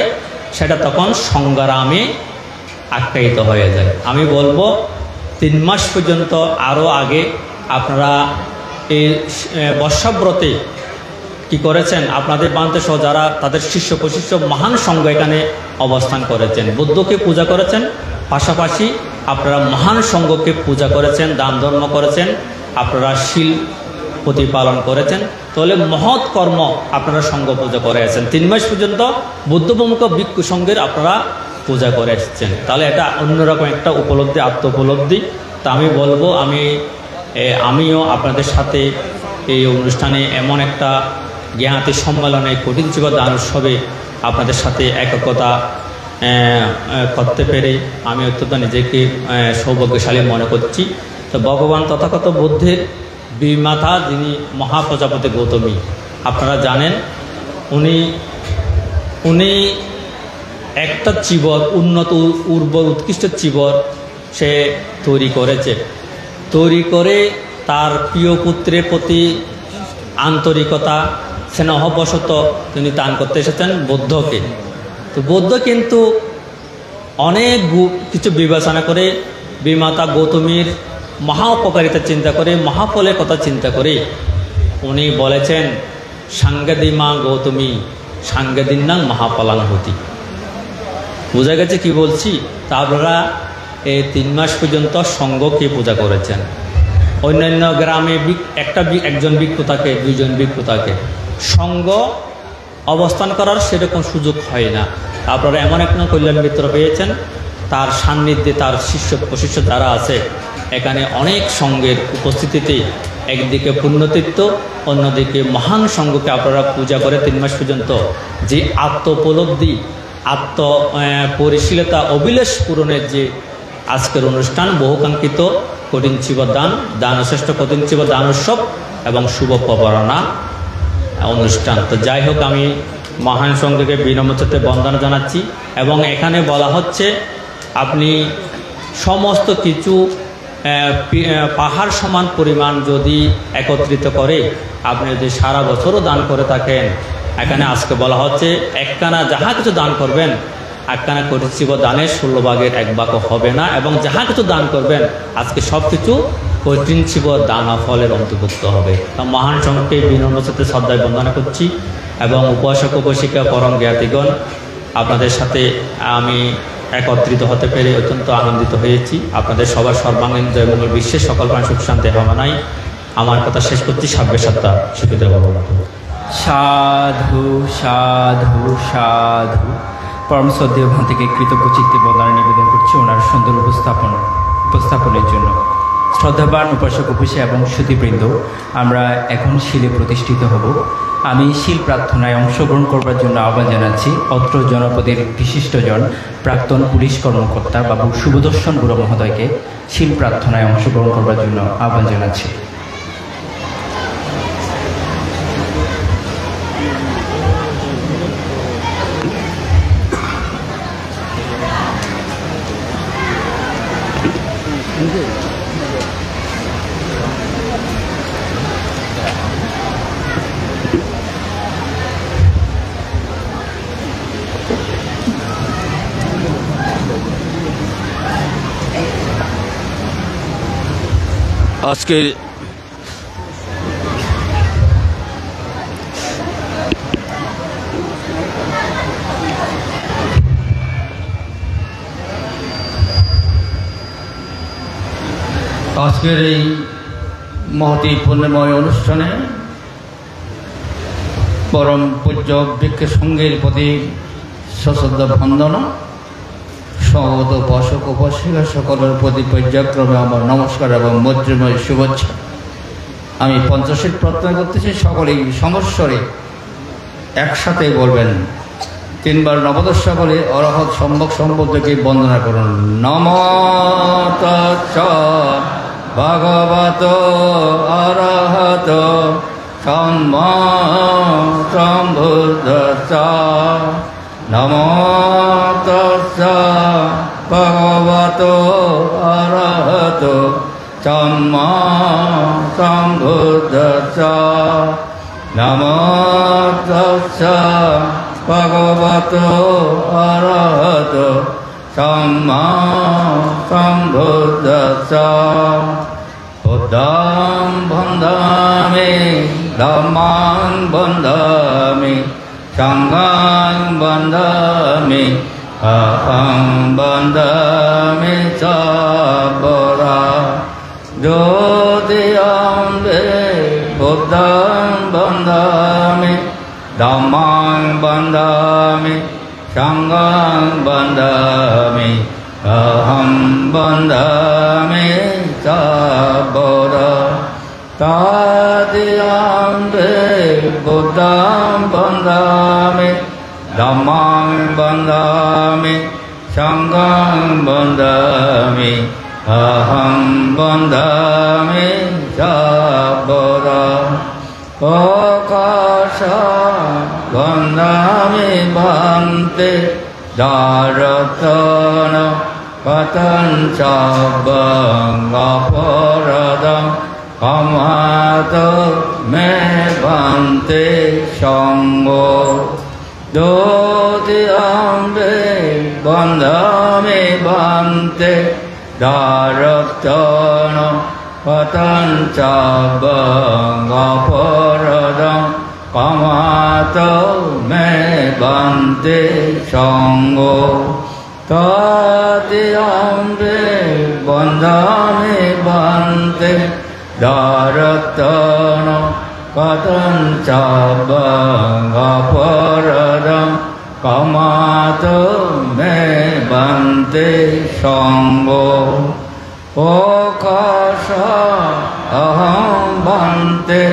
সেটা তখন সংগ্রামে আখ্যায়িত হয়ে যায়। আমি বলবো 3 মাস পর্যন্ত, আরও আগে আপনারা এই বর্ষাব্রতে কি করেছেন, আপনাদের বান্তে সহ যারা তাদের শিষ্য প্রশিষ্য মহান সংঘ এখানে অবস্থান করেছেন, বুদ্ধকে পূজা করেছেন, পাশাপাশি আপনারা মহান সংঘকে পূজা করেছেন, দান ধর্ম করেছেন, আপনারা শীল প্রতিপালন করেছেন, তাহলে মহৎ কর্ম আপনারা সংঘ পূজা করে আসছেন। 3 মাস পর্যন্ত বুদ্ধ প্রমুখ ভিক্ষু সংঘের আপনারা পূজা করে এসেছেন। তাহলে এটা অন্যরকম একটা উপলব্ধি, আত্ম উপলব্ধি। তা আমি বলবো, আমিও আপনাদের সাথে এই অনুষ্ঠানে এমন একটা জ্ঞাতি সম্মেলনে কঠিন চিব দান উৎসবে আপনাদের সাথে একতা করতে পেরে আমি অত্যন্ত নিজেকে সৌভাগ্যশালী মনে করছি। তো ভগবান তথাগত বুদ্ধের বিমাতা যিনি মহাপ্রজাপতি গৌতমী, আপনারা জানেন উনি একটা চিবর, উন্নত উর্বর উৎকৃষ্ট চিবর সে তৈরি করে তার প্রিয় পুত্রের প্রতি আন্তরিকতা স্নেহবশত তিনি দান করতে এসেছেন বুদ্ধকে। তো বুদ্ধ কিন্তু অনেক কিছু বিবেচনা করে, বিমাতা গৌতমীর মহা উপকারিতা চিন্তা করে, মহাফলের কথা চিন্তা করে উনি বলেছেন, সাঙ্গেদিমা গৌতমী সাঙ্গেদিন্নাং মহাফলাং হতি। বোঝা গেছে কি বলছি? তা আপনারা এই 3 মাস পর্যন্ত সঙ্ঘকে পূজা করেছেন। অন্যান্য গ্রামে একজন ভিক্ষু থাকে, 2 জন ভিক্ষু থাকে, সঙ্ঘ অবস্থান করার সেরকম সুযোগ হয় না। আপনারা এমন একটা কল্যাণ মিত্র পেয়েছেন, তার সান্নিধ্যে তার শিষ্য প্রশিষ্য যারা আছে, এখানে অনেক সঙ্গের উপস্থিতিতে একদিকে পুণ্যতীর্থ, অন্যদিকে মহান সঙ্গকে আপনারা পূজা করে 3 মাস পর্যন্ত যে আত্ম উপলব্ধি, আত্ম পরিশীলতা, অভিলাষ পূরণের যে আজকের অনুষ্ঠান, বহুকাঙ্ক্ষিত কঠিন চিব দান, দানশ্রেষ্ঠ কঠিন চিব দান উৎসব এবং শুভ প্রবরণা অনুষ্ঠান। তো যাই হোক, আমি মহান সংঘকে বিনম্র চিত্তে বন্দনা জানাচ্ছি। এবং এখানে বলা হচ্ছে আপনি সমস্ত কিছু পাহাড় সমান পরিমাণ যদি একত্রিত করে আপনি যদি সারা বছরও দান করে থাকেন, এখানে আজকে বলা হচ্ছে একখানা যাহা কিছু দান করবেন, একখানা কটিশিব দানের 16 ভাগের 1 ভাগ হবে না, এবং যাহা কিছু দান করবেন আজকে সব কিছু কঠিনশিব দানা ফলের অন্তর্ভুক্ত হবে। মহান সংঘকে বিনম্র চিত্তে শ্রদ্ধায় বন্দনা করছি। এবং উপাসক উপাসিকা পরম জ্ঞাতিগণ, আপনাদের সাথে আমি একত্রিত হতে পেরে অত্যন্ত আনন্দিত হয়েছি। আপনাদের সবার সর্বাঙ্গীন জয়মঙ্গল বিশ্বের সকল প্রাণ সুখ শান্তি কামনায় আমার কথা শেষ করছি। সাব্যে সত্তা সুখিত ভবতু।
সাধু সাধু সাধু। পরম শ্রদ্ধেয় ভান থেকে কৃতজ্ঞ চিত্তে বন্দনা নিবেদন করছি ওনার সুন্দর উপস্থাপনের জন্য। শ্রদ্ধাবান উপাসক উপাসিকা এবং সুধীবৃন্দ, আমরা এখন শিলে প্রতিষ্ঠিত হব। আমি শিল প্রার্থনায় অংশগ্রহণ করবার জন্য আহ্বান জানাচ্ছি অত্র জনপদের বিশিষ্টজন প্রাক্তন পুলিশ কর্মকর্তা বাবু শুভদর্শন বুড়ো মহোদয়কে শিল প্রার্থনায় অংশগ্রহণ করবার জন্য আহ্বান জানাচ্ছি।
আজকের এই মহতী পুণ্যময় অনুষ্ঠানে পরম পূজ্য বৃক্ষ সংঘের প্রতি সশ্রদ্ধ বন্দনা, সমবেত উপাসক উপাসিকা সকলের প্রতি পর্যায়ক্রমে আমার নমস্কার এবং মৈত্রীময় শুভেচ্ছা। আমি পঞ্চশীল প্রার্থনা করতেছি, সকলেই সমস্বরে একসাথে বলবেন। 3 বার নবদশ সকলে অরহৎ সম্যক সম্বন্ধকে বন্দনা করুন। নমো তচ্ছ ভগবতো অরহত সম্মা সম্বুদ্ধস্য। নমো তস্য ভগবতো অরহত সম্মা সম্বুদ্ধস্য। নমো তস্য ভগবতো অরহত সম্মা সম্বুদ্ধস্য। বুদ্ধং বন্দামি ধম্মং বন্দামি সংঘং বন্দামি অহং বন্দামি সবরা। যদি অম্বে বুদ্ধং বন্দামি ধম্মং বন্দামি সংঘং বন্দামি অহং বন্দামি সবরা। তদিয়ম্বে বুদ্ধং বন্দামি ধম্মং বন্দামি সংঘং বন্দামি অহং বন্দামি সবরা। প্রকাশ বন্দামি ভান্তে দারতন পতন সবং অপরাধং ক্ষমাত মে ভান্তে সঙ্গ। যদি অম্বে বন্দামি ভান্তে দারতন পতন সবং অপরাধং ক্ষমাত মে ভান্তে সঙ্গ। তদিয়ম্বে বন্দামি ভান্তে দারতন পতন সবং অপরাধং ক্ষমাত মে ভান্তে সঙ্গ। প্রকাশ অহং ভান্তে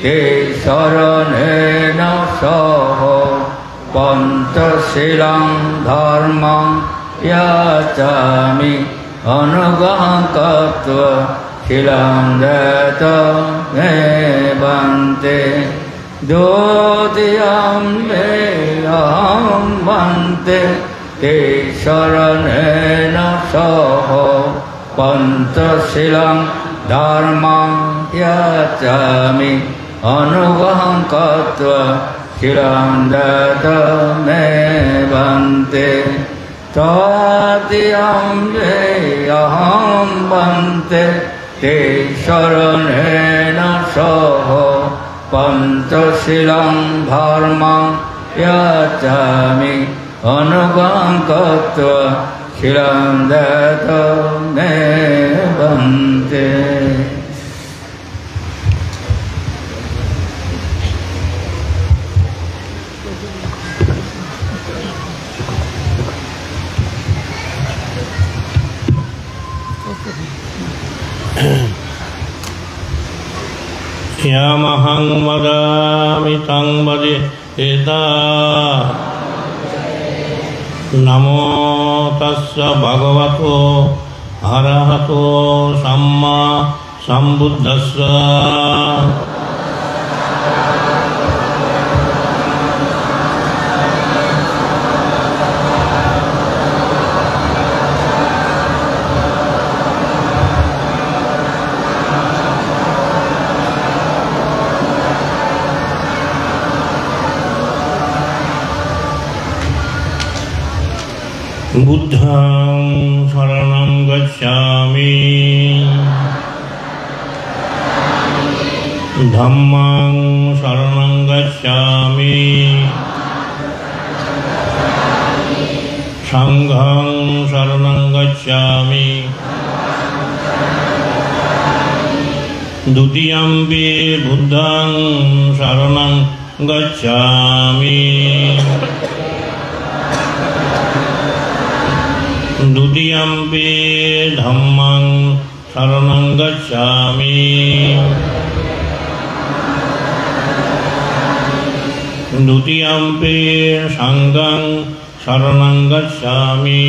তে শরণেন সহ পঞ্চশীলং ধর্মং ইয়াচামি অনুগ্রহং কৃত্বা শিলং দত্ত মে ভান্তে। द्वितीयं वन्दे ते शरणेन सह पञ्चशीलं धर्मं याचामि अनुगहं कृत्वा शिलं दत्तमे वन्दे तृतीयं अहं वन्दे ते शरणेन सह पञ्चशीलं धर्मं याचामि अनुगहं कृत्वा शिलं दत्तमे वन्दे।
यामहं वदामि तं वदेता नमो तस्य भगवतो अरहतो सम्मा सम्बुद्धस्स बुद्धं शरणं गच्छामि धम्मं शरणं गच्छामि संघं शरणं गच्छामि द्वितीयंपि बुद्धं शरणं गच्छामि द्वितीयंपि धम्मं शरणं गच्छामि द्वितीयंपि संघं शरणं गच्छामि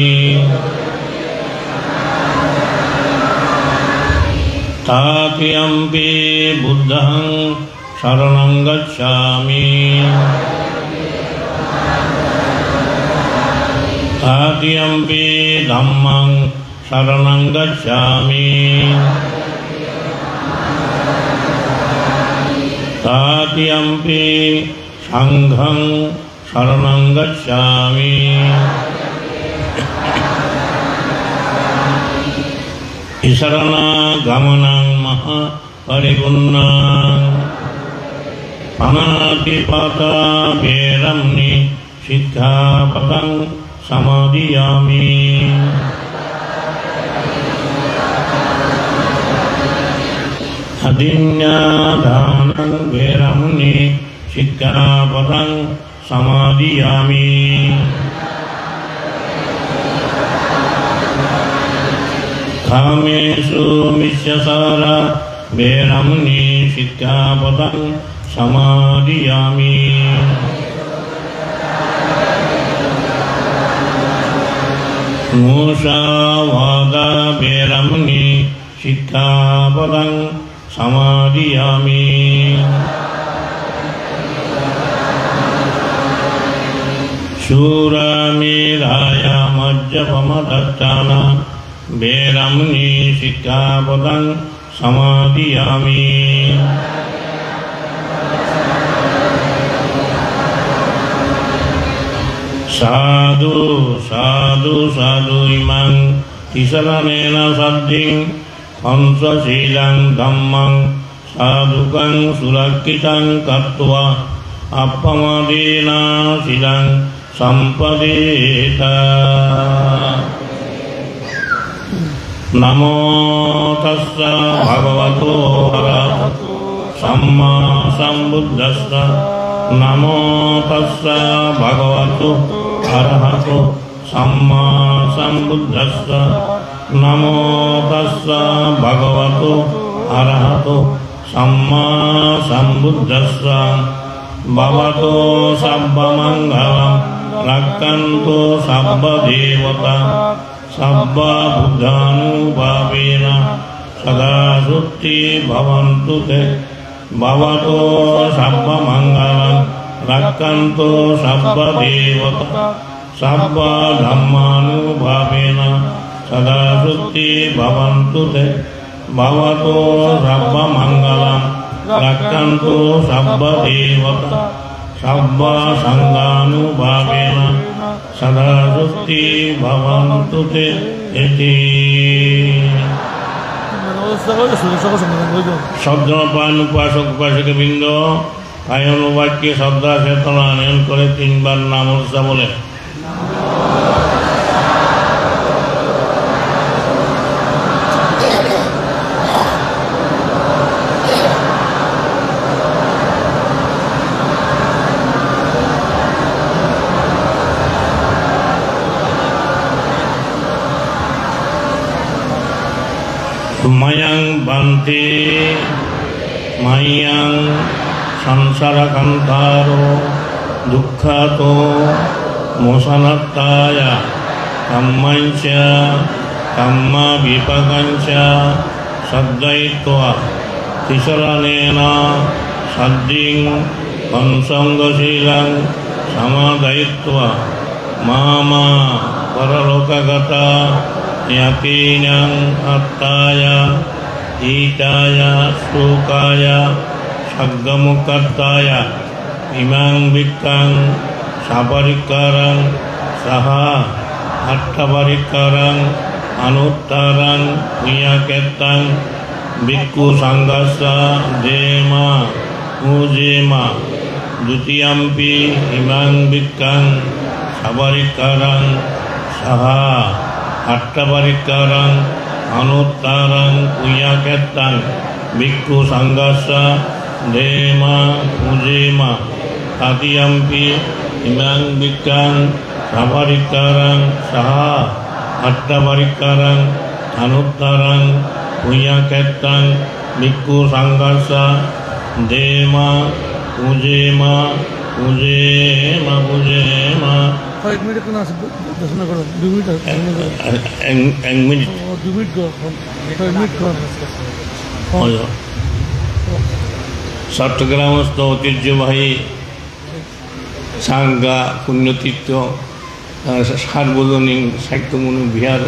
तृतीयंपि बुद्धं शरणं गच्छामि तृतीयंपि धम्मं शरणं गच्छामि तृतीयंपि संघं शरणं गच्छामि शरणागमनं महापरिपूर्णं अनादिपाता वेरमणि सिक्खापदं समादियामि अदिन्यादानं वेरमणि सिक्खापदं समादियामि कामेषु मिथ्याचारा वेरमणि सिक्खापदं समादियामि मूषावादा वेरमणि सिक्खापदं समादियामि शूरमेधाय मज्जपमदत्ताना वेरमणि सिक्खापदं समादियामि साधु साधु साधु इमं तिसरणेन सद्धिं पंचशीलं धम्मं साधुकं सुरक्षितं कृत्वा अपमदेन शीलं सम्पदेत। नमो तस्स भगवतो अरहतो सम्मा सम्बुद्धस्स नमो तस्स भगवतो अरहतो सम्मा सम्बुद्धस्स नमो तस्स भगवतो अरहतो सम्मा सम्बुद्धस्स भवतो सर्वमङ्गलं रक्षन्तु सर्वदेवता सर्वबुद्धानुभावेन सदा सुखी भवन्तु ते
भवतो सर्वमङ्गलं रक्षन्तु सर्वदेवता सर्वधर्मानुभावेन सदा शुद्धि भवन्तु ते भवतो सर्वमङ्गलं रक्षन्तु सर्वदेवता सर्वसङ्गानुभावेन सदा शुद्धि भवन्तु ते इति। শ্রদ্ধাপান উপাসক উপাসিকাবৃন্দ আয়ন বাক্যে শ্রদ্ধা চেতনা আনয়ন করে 3 বার নাম উচ্চারণ বলে। মায়াং বান্তি মায়াং সংসারকান্তারো দুঃখাতো মোসনাত্তায় কাম্মাঞ্চ কাম্মা বিপাকাঞ্চ সদ্দয়িত্বা তিসরানেন সদ্দিং পঞ্চঙ্গশীলং সমাদয়িত্বা মামা পরলোকগতা यकीनं अत्ताय ईताय शोकाय सग्गमुक्ताय इमां विक्कं सपरिक्करं सह अट्ठपरिक्करं अनुत्तरं पुण्यकेत्तं भिक्खु संघस्य जेमा पूजेमा द्वितीयम्पि इमां विक्कं सपरिक्करं सह अट्ठपरिक्करं अनुत्तरं पुण्यकेत्तं भिक्खु संघस्य देमा पूजेमा तृतीयम्पि इमां विक्कं सपरिक्करं सह अट्ठपरिक्करं अनुत्तरं पुण्यकेत्तं भिक्खु संघस्य देमा पूजेमा पूजेमा पूजेमा।
5 मिनट को ना 10 मिनट करो 2 मिनट
1 मिनट
2 मिनट को 5 मिनट को
চট্টগ্রামস্থ ঐতিহ্যবাহী সাঙ্গা পুণ্যতীর্থ সার্বজনীন সাহিত্যমূলক বিহার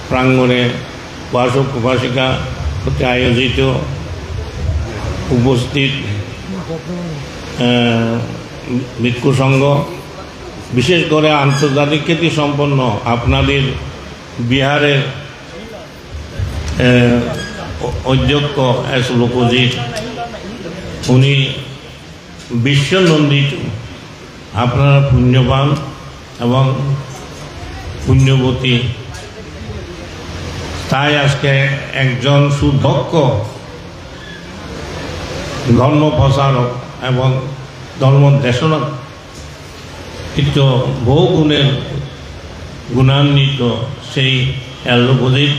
প্রাঙ্গণে উপাসক উপাসিকা হতে আয়োজিত উপস্থিত ভিক্ষু সংঘ, বিশেষ করে আন্তর্জাতিক খ্যাতি সম্পন্ন আপনাদের বিহারের অধ্যক্ষ এস লোকজিৎ, উনি বিশ্বনন্দিত। আপনারা পুণ্যবান এবং পুণ্যবতী, তাই আজকে একজন সুদক্ষ ধর্ম প্রচারক এবং ধর্ম দেশনা বহু গুণের গুণান্বিত সেই লোকজিৎ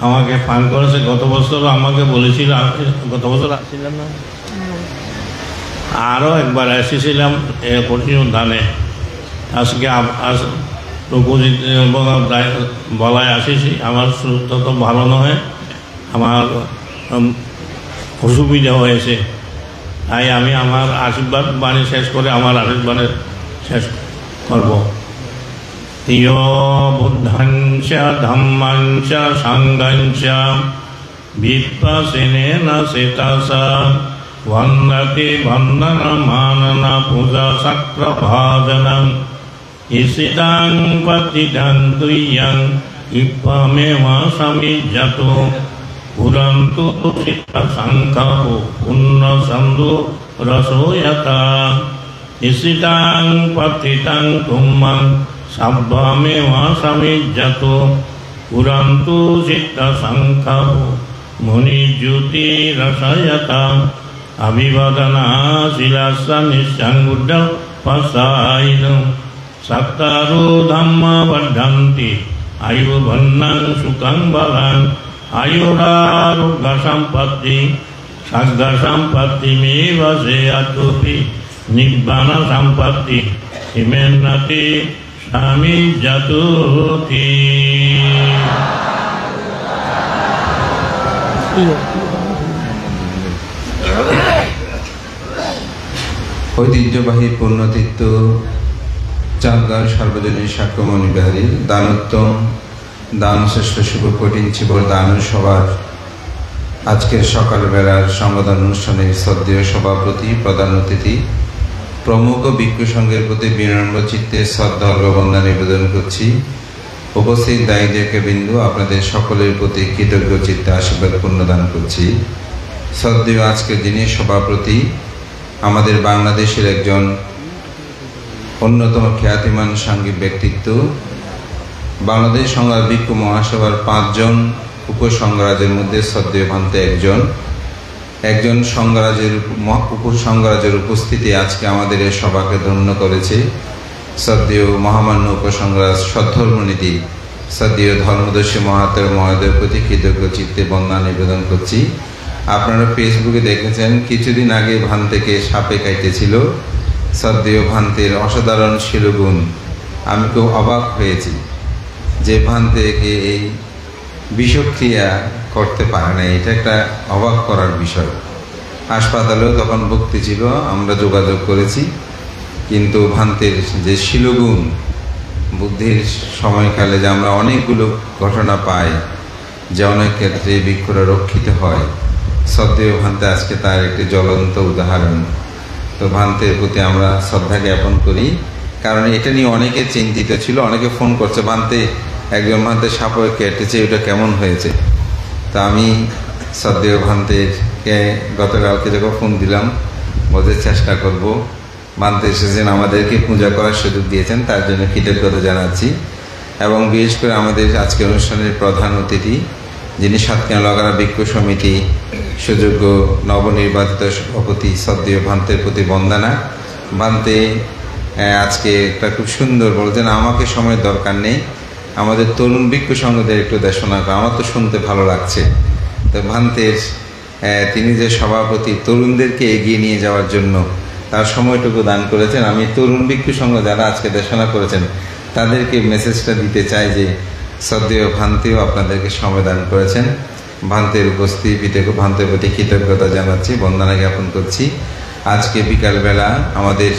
আমাকে ফান করেছে। গত বছর আমাকে বলেছিল, গত বছর আসছিলাম না, আরও একবার এসেছিলাম কঠিন ধানে। আজকে লোকজিৎ বলায় আসেছি। আমার সুস্থ তো ভালো নয়, আমার অসুবিধা হয়েছে, তাই আমি আমার আশীর্বাদ বাণী শেষ করে আমার আশীর্বাদে শেষ করব। ইয় বুদ্ধঞ্চ ধম্মঞ্চ সংঘঞ্চ বিপ্রসিনেন সিতসা वन्दति वन्दनमानन पूजा सक्र ईशितां पतितं तुय्यं इप्पमेव समिज्जतो पुरन्तु चित्तसङ्कपो पुण्यसन्धो रसोयता ईशितां पतितं तुम्मं सब्बमेव समिज्जतो पुरन्तु चित्तसङ्कपो मुनिज्योतिरसयता अभिवदना शिलास निस्संगुड्ड पसायिनो सत्तारो धम्म वर्धन्ति आयुर्भन्नं सुखं बलं आयुरारोग्य सम्पत्ति सग्ग सम्पत्तिमेव सेयतुपि निब्बान सम्पत्ति हिमेन्नति समिज्जतुति।
ঐতিহ্যবাহী পুণ্যতীর্থ চাঁদগাঁও সার্বজনীন সাক্ষ্যমণি বিহারীর দানোত্তম দানশ্রেষ্ঠ শুভ কঠিন চিবর দান সভার আজকের সকালবেলার সংবাদ অনুষ্ঠানের শ্রদ্ধেয় সভাপতি, প্রধান অতিথি প্রমুখ ভিক্ষু সংঘের প্রতি বিনম্র চিত্তে শ্রদ্ধা অর্ঘ্যবন্দনা নিবেদন করছি। উপস্থিত দায়ীদেরকে বিন্দু আপনাদের সকলের প্রতি কৃতজ্ঞ চিত্তে আশীর্বাদ পুণ্যদান করছি। শ্রদ্ধেয় আজকের দিনে সভাপতি আমাদের বাংলাদেশের একজন অন্যতম খ্যাতিমান সাংঘিক ব্যক্তিত্ব, বাংলাদেশ সংঘাত ভিক্ষু মহাসভার 5 জন উপসংঘরাজের মধ্যে শ্রদ্ধেয় ভান্তে একজন উপসংঘরাজের উপস্থিতি আজকে আমাদের এই সভাকে ধন্য করেছে। শ্রদ্ধেয় মহামান্য উপসংঘরাজ সদ্ধর্মনীতি শ্রদ্ধেয় ধর্মদর্শী মহাত্মার মহোদয়ের প্রতি কৃতজ্ঞ চিত্তে বন্দনা নিবেদন করছি। আপনারা ফেসবুকে দেখেছেন কিছুদিন আগে ভান্তেকে সাপে কাইটেছিল। শ্রদ্ধেয় ভান্তের অসাধারণ শিলগুণ, আমি খুব অবাক হয়েছি যে ভান্তেকে এই বিষক্রিয়া করতে পারে না। এটা একটা অবাক করার বিষয়। হাসপাতালেও তখন ভর্তি ছিল, আমরা যোগাযোগ করেছি, কিন্তু ভান্তের যে শিলগুণ, বুদ্ধির সময়কালে যে আমরা অনেকগুলো ঘটনা পাই যে অনেক ক্ষেত্রে ভিক্ষুরা রক্ষিত হয়, শ্রদ্ধেয় ভান্তে আজকে তার একটি জ্বলন্ত উদাহরণ। তো ভান্তের প্রতি আমরা শ্রদ্ধা জ্ঞাপন করি, কারণ এটা নিয়ে অনেকে চিন্তিত ছিল। অনেকে ফোন করছে, একজন ভান্তে সাপে কেটেছে, ওটা কেমন হয়েছে। তো আমি শ্রদ্ধেয় ভান্তেকে গতকালকে যখন ফোন দিলাম, বোঝার চেষ্টা করব। ভান্তে এসেছেন, আমাদেরকে পূজা করার সুযোগ দিয়েছেন, তার জন্য কৃতজ্ঞতা জানাচ্ছি। এবং বিশেষ করে আমাদের আজকের অনুষ্ঠানের প্রধান অতিথি, যিনি সাতক্ষীরা লগারা ভিক্ষু সমিতি সুযোগ্য নবনির্বাচিত সভাপতি, শ্রদ্ধেয় ভান্তের প্রতি বন্দনা। ভান্তে আজকে একটা খুব সুন্দর বলছেন, আমাকে সময়ের দরকার নেই, আমাদের তরুণ ভিক্ষু সংঘদের একটু দেশনা করা, আমার তো শুনতে ভালো লাগছে। তো ভান্তের তিনি যে সভাপতি, তরুণদেরকে এগিয়ে নিয়ে যাওয়ার জন্য তার সময়টুকু দান করেছেন। আমি তরুণ ভিক্ষু সংঘ যারা আজকে দেশনা করেছেন তাদেরকে মেসেজটা দিতে চাই যে শ্রদ্ধেয় ভান্তেও আপনাদেরকে সময় দান করেছেন। ভান্তের উপস্থিতিতে ভান্তের প্রতি কৃতজ্ঞতা জানাচ্ছি, বন্দনা জ্ঞাপন করছি। আজকে বিকালবেলা আমাদের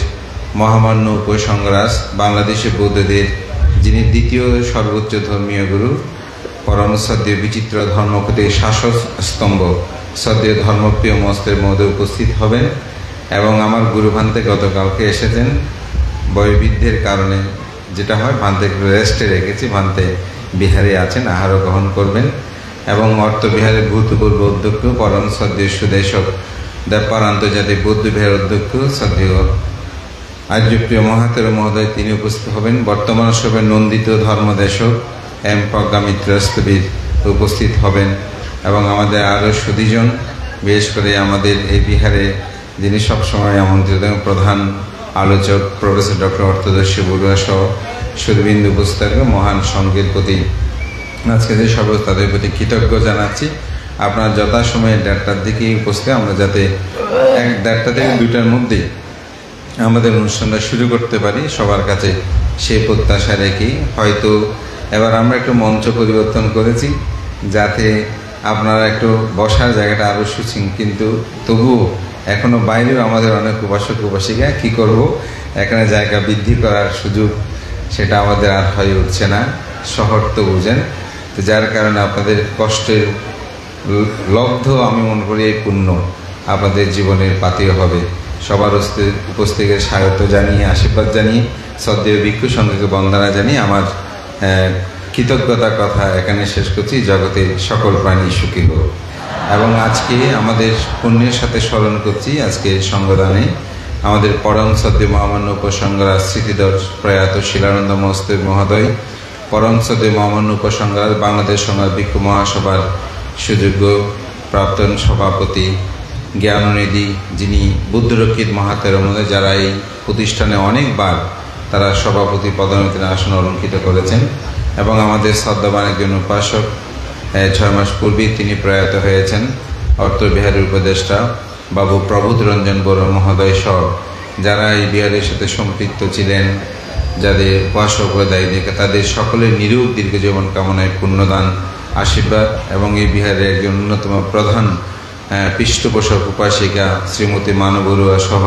মহামান্য উপসংঘরাজ, বাংলাদেশের বৌদ্ধদের যিনি দ্বিতীয় সর্বোচ্চ ধর্মীয় গুরু, পরম শ্রদ্ধেয় বিচিত্র ধর্মপতি শাসক স্তম্ভ শ্রদ্ধেয় ধর্মপ্রিয় মস্তের মধ্যে উপস্থিত হবেন। এবং আমার গুরু ভান্তে গতকালকে এসেছেন, বয়োবৃদ্ধের কারণে যেটা হয় ভান্তে রেস্টে রেখেছি, ভান্তে বিহারে আছেন, আহারও গ্রহণ করবেন। এবং অর্থ বিহারের ভূতপূর্ব অধ্যক্ষ পরম শ্রদ্ধেয় সুদেশক দেবপাল আন্তর্জাতিক বৌদ্ধ বিহারের অধ্যক্ষ শ্রদ্ধেয় আর্যপ্রিয় মহাতের মহোদয়, তিনি উপস্থিত হবেন। বর্তমান সভায় নন্দিত ধর্মদেশক এম প্রজ্ঞামিত্র স্থবির উপস্থিত হবেন। এবং আমাদের আরও সুদীজন, বিশেষ করে আমাদের এই বিহারে যিনি সবসময় আমন্ত্রিত প্রধান আলোচক প্রফেসর ডক্টর অর্থদর্শী বড়ুয়া সহ সুদবিন্দু উপস্থিত মহান সংঘের প্রতি আজকে যে সব তাদের প্রতি কৃতজ্ঞ জানাচ্ছি। আপনার যথাসময়ে 1:30টার দিকে উপস্থিত, আমরা যাতে 1:30টা থেকে 2টার মধ্যে আমাদের অনুষ্ঠানটা শুরু করতে পারি, সবার কাছে সেই প্রত্যাশা রেখে হয়তো এবার আমরা একটু মঞ্চ পরিবর্তন করেছি যাতে আপনারা একটু বসার জায়গাটা আরও সুচিং, কিন্তু তবুও এখনও বাইরেও আমাদের অনেক উপাসক উপাসিকা, কী করব, এখানে জায়গা বৃদ্ধি করার সুযোগ সেটা আমাদের আর হয়ে উঠছে না। শহর তো বুঝেন, তো যার কারণে আপনাদের কষ্টের লব্ধ আমি মনে করি এই পুণ্য আপনাদের জীবনের পাথেয় হবে। সবার উপস্থিতিকে স্বাগত জানিয়ে, আশীর্বাদ জানিয়ে, শ্রদ্ধেয় ভিক্ষু সংঘকে বন্দনা জানিয়ে আমার কৃতজ্ঞতার কথা এখানে শেষ করছি। জগতের সকল প্রাণী সুখী হোক। এবং আজকে আমাদের পুণ্যের সাথে স্মরণ করছি আজকে সংগদানে আমাদের পরম শ্রদ্ধেয় মহামান্য উপসংঘরাজ স্মৃতিধর প্রয়াত শিলানন্দ মস্তের মহোদয়, পরম শ্রদ্ধেয় মহামান্য উপসংঘরাজ বাংলাদেশ সংঘাত ভিক্ষু মহাসভার সুযোগ্য প্রাক্তন সভাপতি জ্ঞাননিধি, যিনি বুদ্ধরক্ষিত মহাতের মধ্যে যারা এই প্রতিষ্ঠানে অনেকবার তারা সভাপতি পদোন্নতির আসন অলঙ্কিত করেছেন। এবং আমাদের শ্রদ্ধাবান একজন উপাসক, 6 মাস পূর্বেই তিনি প্রয়াত হয়েছেন, অর্থ বিহারের উপদেষ্টা বাবু প্রবোধ রঞ্জন বড় মহোদয় সহ যারা এই বিহারের সাথে সম্পৃক্ত ছিলেন, যাদের উপাসক ও দায়ীদেরকে তাদের সকলের নিরূপ দীর্ঘ জীবন কামনায় পুণ্যদান আশীর্বাদ। এবং এই বিহারের একজন অন্যতম প্রধান পৃষ্ঠপোষক উপাসিকা শ্রীমতী মানবরুয়া সহ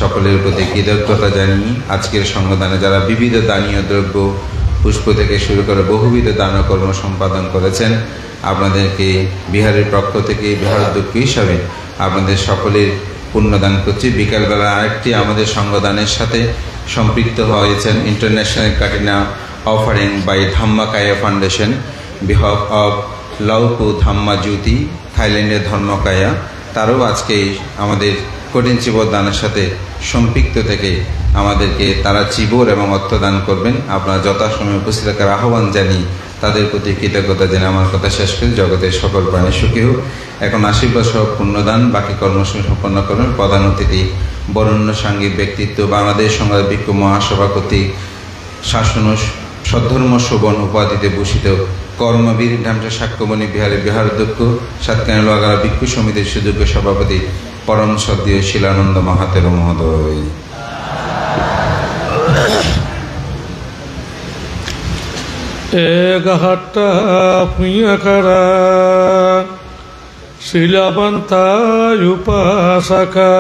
সকলের প্রতি কৃতজ্ঞতা জানিয়ে আজকের সংগদানে যারা বিবিধ দানীয় দ্রব্য পুষ্প থেকে শুরু করে বহুবিধ দানকর্ম সম্পাদন করেছেন, আপনাদেরকে বিহারের পক্ষ থেকে বিহারাধ্যক্ষ হিসাবে আপনাদের সকলের পুণ্যদান করছি। বিকালবেলা আরেকটি আমাদের সংগদানের সাথে সম্পৃক্ত হয়েছেন international Kathina offering by Dhammakaya foundation behalf of লাউপু ধাম্মা জ্যোতি থাইল্যান্ডের ধর্মকায়া। তারাও আজকে আমাদের কঠিন চিবর দানের সাথে সম্পৃক্ত থেকে আমাদেরকে তারা চিবর এবং অর্থদান করবেন। আপনারা যথাসময়ে উপস্থিত থাকার আহ্বান জানিয়ে তাদের প্রতি কৃতজ্ঞতা জেনে আমার কথা শেষ করি। জগতের সকল প্রাণী সুখী হোক। এখন আশীর্বাদ সহ পুণ্যদান বাকি কর্মসূচি সম্পন্ন করবেন প্রধান অতিথি বরেণ্য সাংঘিক ব্যক্তিত্ব বাংলাদেশ সংগ্রাম ভিক্ষু মহাসভা কর্তৃক শাসন ও সদ্ধর্ম শোভন উপাধিতে ভূষিত কর্মবীর ঢামসা সাক্ষ্যমণি বিহারের বিহারাধ্যক্ষ সাতকানিয়া লোহাগাড়া ভিক্ষু সমিতির সুযোগ্য সভাপতি পরম শ্রদ্ধেয় শিলানন্দ মাহাতের মহোদয়।
Egahata punyakara silabanta upasaka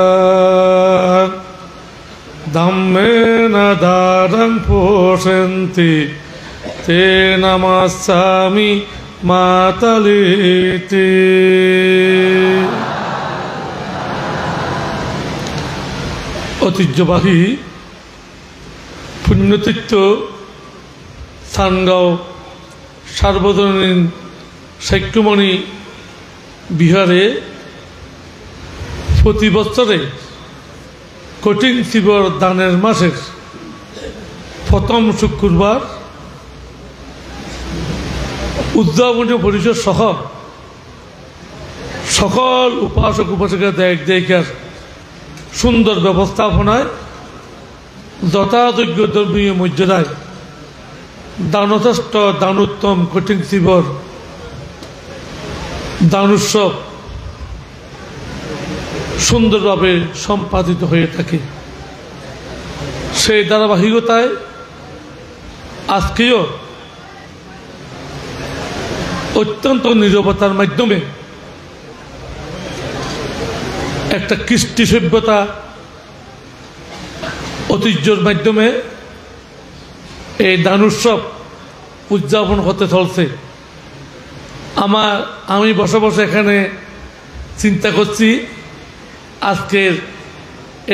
dhammena daram posenti te namassami mataliti ঐতিহ্যবাহী পুণ্যতীর্থ সানগাঁও সার্বজনীন সাক্ষ্যমণি বিহারে প্রতি বছরে কঠিন শিবর দানের মাসের প্রথম শুক্রবার উদ্যাপনী পরিষদ সহ সকল উপাসক উপাসিকা দেখার সুন্দর ব্যবস্থাপনায় যথাযোগ্য ধর্মীয় মর্যাদায় দানশ্রেষ্ঠ দানোত্তম কঠিন শিবর দানোৎসব সুন্দরভাবে সম্পাদিত হয়ে থাকে। সেই ধারাবাহিকতায় আজকেও অত্যন্ত নীরবতার মাধ্যমে একটা কৃষ্টি সভ্যতা ঐতিহ্যের মাধ্যমে এই দানোৎসব উদযাপন হতে চলছে। আমি বসে বসে এখানে চিন্তা করছি আজকের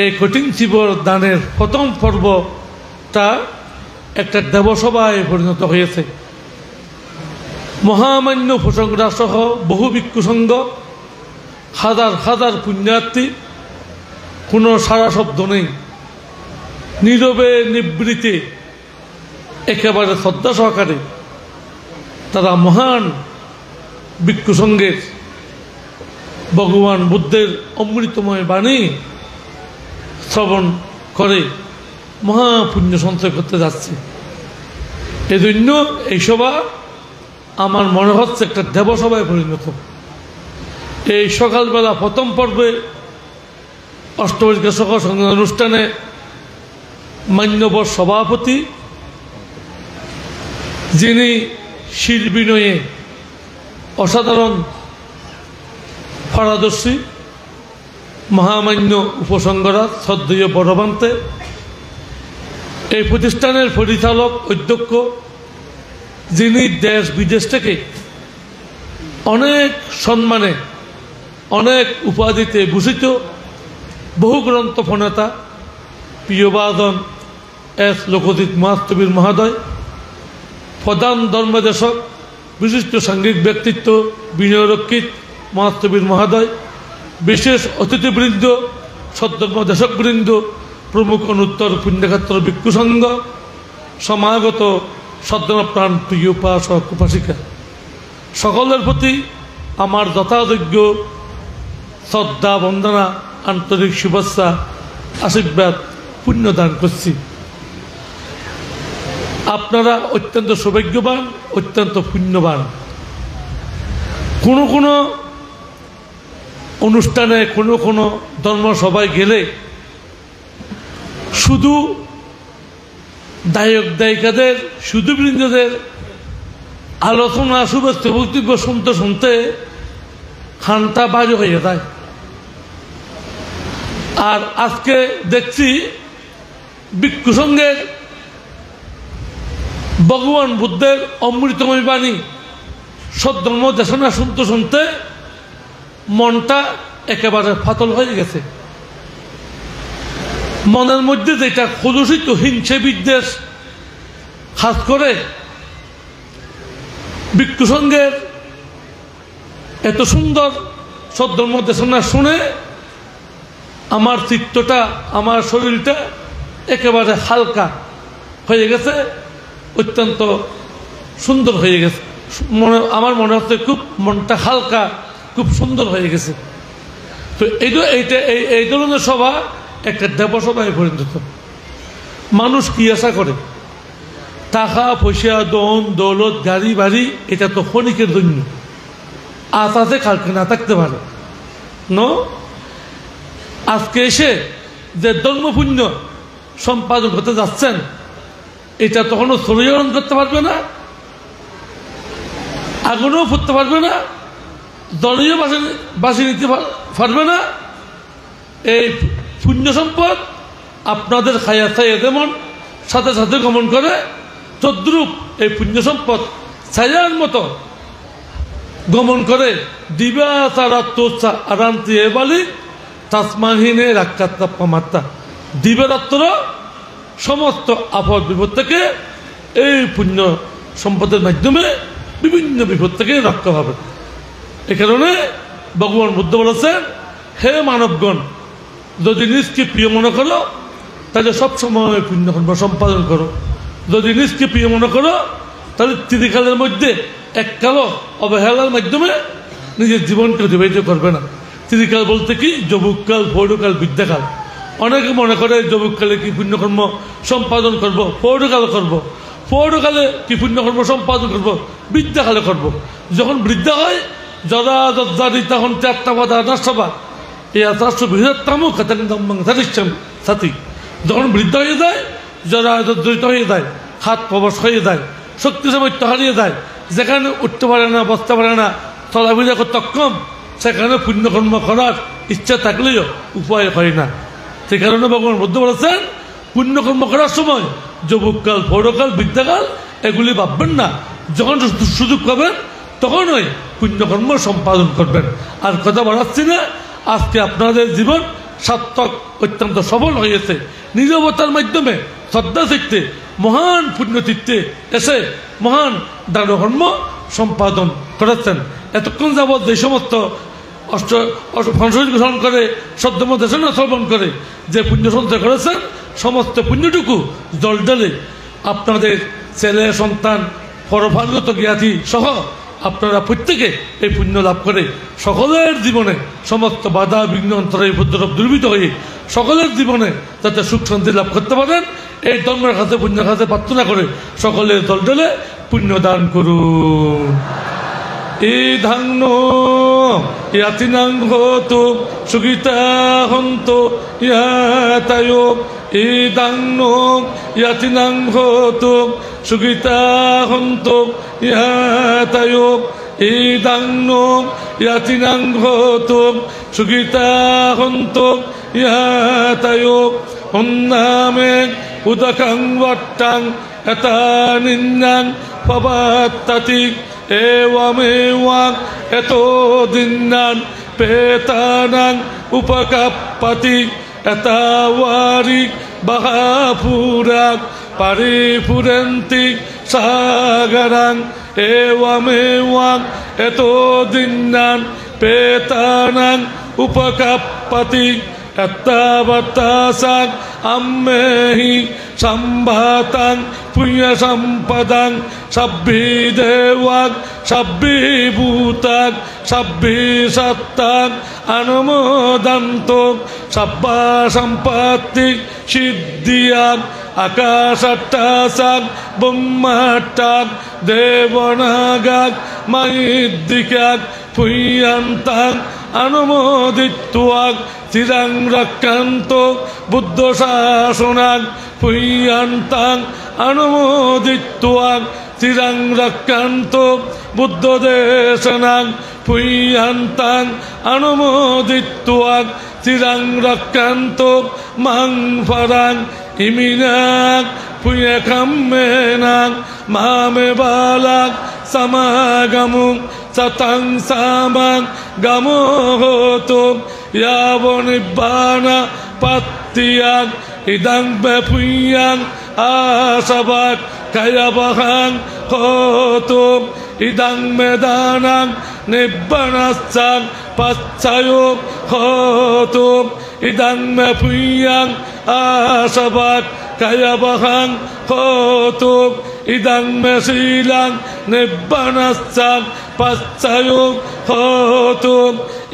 এই কঠিন শিবর দানের প্রথম পর্বটা একটা দেবসভায় পরিণত হয়েছে। মহামান্য প্রসঙ্গরা সহ বহু ভিক্ষু সংঘ হাজার হাজার পুণ্যার্থী, কোনো সারা শব্দ নেই, নীরবে নিবৃত্তে একেবারে শ্রদ্ধা সহকারে তারা মহান ভিক্ষু সংঘের ভগবান বুদ্ধের অমৃতময় বাণী শ্রবণ করে মহাপুণ্য সঞ্চয় করতে যাচ্ছে। এজন্য এই সভা আমার মনে হচ্ছে একটা দেবসভায় পরিণত। এই সকালবেলা প্রথম পর্বে অষ্টবর্ষিকা সকাল সংগ্রাম অনুষ্ঠানে মান্যবর সভাপতি, যিনি শির বিনয়ে অসাধারণ পারদর্শী মহামান্য উপসংঘরাজ শ্রদ্ধেয় বড়বান্তে, এই প্রতিষ্ঠানের পরিচালক অধ্যক্ষ, যিনি দেশ বিদেশ থেকে অনেক সম্মানে অনেক উপাধিতে ভূষিত বহু গ্রন্থ প্রণেতা প্রিয়বাদন এস লোকজিৎ মহাস্তবীর মহোদয়, প্রধান ধর্মদেশক বিশিষ্ট সাংঘিক ব্যক্তিত্ব বিনয়রক্ষিত মহাস্তবীর মহোদয়, বিশেষ অতিথিবৃন্দ, সদ্ধর্মদেশকবৃন্দ, প্রমুখ অনুত্তর পুণ্যক্ষেত্র ভিক্ষু সংঘ, সমাগত সদ্ধর্মপ্রাণ প্রিয় উপাসক উপাসিকা, সকলের প্রতি আমার যথাযোগ্য শ্রদ্ধা বন্দনা, আন্তরিক শুভেচ্ছা, আশীর্বাদ, পুণ্যদান করছি। আপনারা অত্যন্ত সৌভাগ্যবান, অত্যন্ত পুণ্যবান। কোনো কোনো অনুষ্ঠানে কোনো কোনো ধর্মসভায় গেলে শুধু দায়ক দায়িকাদের সুধীবৃন্দদের আলোচনা শুভেচ্ছা বক্তব্য শুনতে শুনতে খানটা বাইরে হয়ে যায়। আর আজকে দেখছি ভিক্ষু সংঘের ভগবান বুদ্ধের অমৃতময় বাণী সদ্ধর্ম দেশনা শুনতে শুনতে মনটা একেবারে ফাতল হয়ে গেছে। মনের মধ্যে যেটা কলুষিত হিংসে বিদ্বেষ খাস করে ভিক্ষু সংঘের এত সুন্দর সদ্ধর্ম দেশনা শুনে আমার চিত্তটা, আমার শরীরটা একেবারে হালকা হয়ে গেছে, অত্যন্ত সুন্দর হয়ে গেছে। আমার মনে হচ্ছে খুব মনটা হালকা, খুব সুন্দর হয়ে গেছে। তো এই ধরনের সভা একটা দেবসভায় পরিণত। মানুষ কি আশা করে? টাকা পয়সা, দন দৌলত, গাড়ি বাড়ি, এটা তো ক্ষণিকের জন্য, আজ আছে কালকে না থাকতে পারে। আজকে এসে যে ধর্মপুণ্য সম্পাদন করতে যাচ্ছেন, এটা তখনও স্থলীকরণ করতে পারবে না, আগুনও ফুটতে পারবে না, দলীয় বাসি নিতে পারবে না। এই পুণ্য সম্পদ আপনাদের খায়া ছাইয়া যেমন সাথে সাথে গমন করে, তদ্রূপ এই পুণ্য সম্পদ ছায়ার মতো গমন করে। দিবা তারা তোষা আরান্তি এ বালি তাসমাহীনে রাক্ষাত্মা মাত্রা। দিবারাত্র সমস্ত আপদ বিপদ থেকে এই পুণ্য সম্পদের মাধ্যমে বিভিন্ন বিপদ থেকে রক্ষা হবে। এ কারণে ভগবান বুদ্ধ বলেছেন, হে মানবগণ, যদি নিজকে প্রিয় মনে করো তাহলে সবসময় পুণ্য কর্ম সম্পাদন করো। যদি নিজকে প্রিয় মনে করো তাহলে চিরকালের মধ্যে এককালও অবহেলার মাধ্যমে নিজের জীবনকে অতিবাহিত করবে না। চিরকাল বলতে কি? যৌবককাল, প্রৌঢ়কাল, বিদ্যাকাল। অনেকে মনে করে যৌবককালে কি পুণ্যকর্ম সম্পাদন করব, প্রৌঢ়কালে করব, প্রৌঢ়কালে কি পুণ্যকর্ম সম্পাদন করব, বিদ্যাকালে করব। যখন বৃদ্ধা হয়, যদা যদ্দারি তখন ত্যাগবাদা নাশবা এই আচার্য বৃহত্তম কাতারিশ্যাম সাথী। যখন বৃদ্ধ হয়ে যায়, যারা জর্জরিত হয়ে যায়, হাত প্রবশ হয়ে যায়, শক্তি সামর্থ্য হারিয়ে যায়, যেখানে উঠতে পারে না, বসতে পারে না, চলাফেরা করতে অক্ষম, সেখানে পুণ্যকর্ম করার ইচ্ছা থাকলেও উপায় হয় না। সে কারণে ভগবান বুদ্ধ বলেছেন, পুণ্যকর্ম করার সময় যৌবককাল, প্রৌঢ়কাল, বিদ্যাকাল এগুলি ভাববেন না। যখন সুযোগ পাবেন তখনই পুণ্যকর্ম সম্পাদন করবেন। আর কথা বাড়াচ্ছি না, আজকে আপনাদের জীবন সার্থক, অত্যন্ত সফল হয়েছে। নীরবতার মাধ্যমে শ্রদ্ধা চিত্তে, মহান পুণ্যচিত্তে এসে মহান দানকর্ম সম্পাদন করেছেন। এতক্ষণ যাবৎ যে সমস্ত গ্রহণ করে সদ্ধর্ম দেশনা শ্রবণ করে যে পুণ্য সঞ্চয় করেছেন, সমস্ত পুণ্যটুকু জল ঢেলে আপনাদের ছেলে সন্তান, পরভাগত জ্ঞাতি সহ আপনারা প্রত্যেকে এই পুণ্য লাভ করে সকলের জীবনে সমস্ত বাধা বিঘ্ন অন্তরে উপদ্রব দুর্বৃত হয়ে সকলের জীবনে যাতে সুখ শান্তি লাভ করতে পারেন, এই ধর্মের কাছে পুণ্যের কাছে প্রার্থনা করে সকলের দল ঢেলে পুণ্য দান করুন। ইধান্ন ইয়াতিনাং হতু সুগীতা হন্ত ইয়াতায়। ইদান্ন ইয়াতিনাং হতু সুগীতা হন্ত ইয়াতায়। ইদান্ন ইয়াতিনাং হতু সুগীতা হন্ত ইয়াতায়। উন্নামে উদকং বট্টাং এতানিন্নাং পবাত্ততি। এওয়ামেওয়াং এতো দিন্নান পেতানাং উপকাপ্পতি। এতাওয়ারি বাহাপুরাং পারিপুরন্তি সাগরাং। এওয়ামেওয়াং এতো দিন্নান পেতানাং উপকাপ্পতি। এত্তাবত্তাসাং আম্মেহি সম্ভাতাং পুণ্য সম্পদাং। সব্বি দেবাং সব্বি ভূতাং সব্বি সত্তাং অনুমোদন্তু। সব্বা সম্পত্তি সিদ্ধিয়াং আকাশাট্টাসাং ব্রহ্মাট্টাং দেবনাগাং মহিদ্দিকাং পুয়্যন্তাং অনুমোদিত্বাং চিরাং রক্ষন্তু বুদ্ধ শাসনাং। পুয়্যন্তাং অনুমোদিত্বাং চিরাং রক্ষন্তু বুদ্ধ দেশনাং। পুয়্যন্তাং অনুমোদিত্বাং চিরাং রক্ষান্ত মাং ফরাং ইমিনাক পুয়ে কাম্মেনাং মামে বালাক সমাগমুং সতং সামাং গমো হতো ইয়াবনিব্বানা পাত্তিয়াং ইদং বেপুয়াং আসাবাক কায়াবহাং হতো ইদং মেদানাং নিব্বানাচ্চাং পাচ্ছায়ুক হতো ইদং মেপুয়াং আসাবাক কায়াবহাং হতো ইদং মেশিলাং নিব্বানাচ্চাং পাচ্ছায়ুক হতো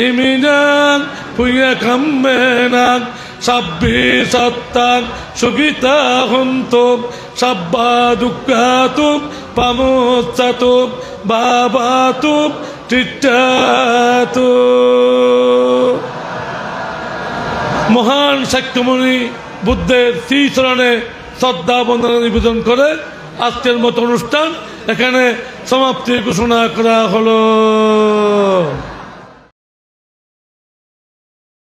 ইমিনাং পুয়ে কাম্মেনাং সাব্বি সত্তাং সুগীতা হন্তুম সাব্বা দুঃখাতুম পামোচ্চাতুম বাবাতুম টিটাতু। মহান সাক্ষ্যমণি বুদ্ধের শ্রীচরণে শ্রদ্ধা বন্দনা নিবেদন করে আজকের মতো অনুষ্ঠান এখানে সমাপ্তি ঘোষণা করা হলো।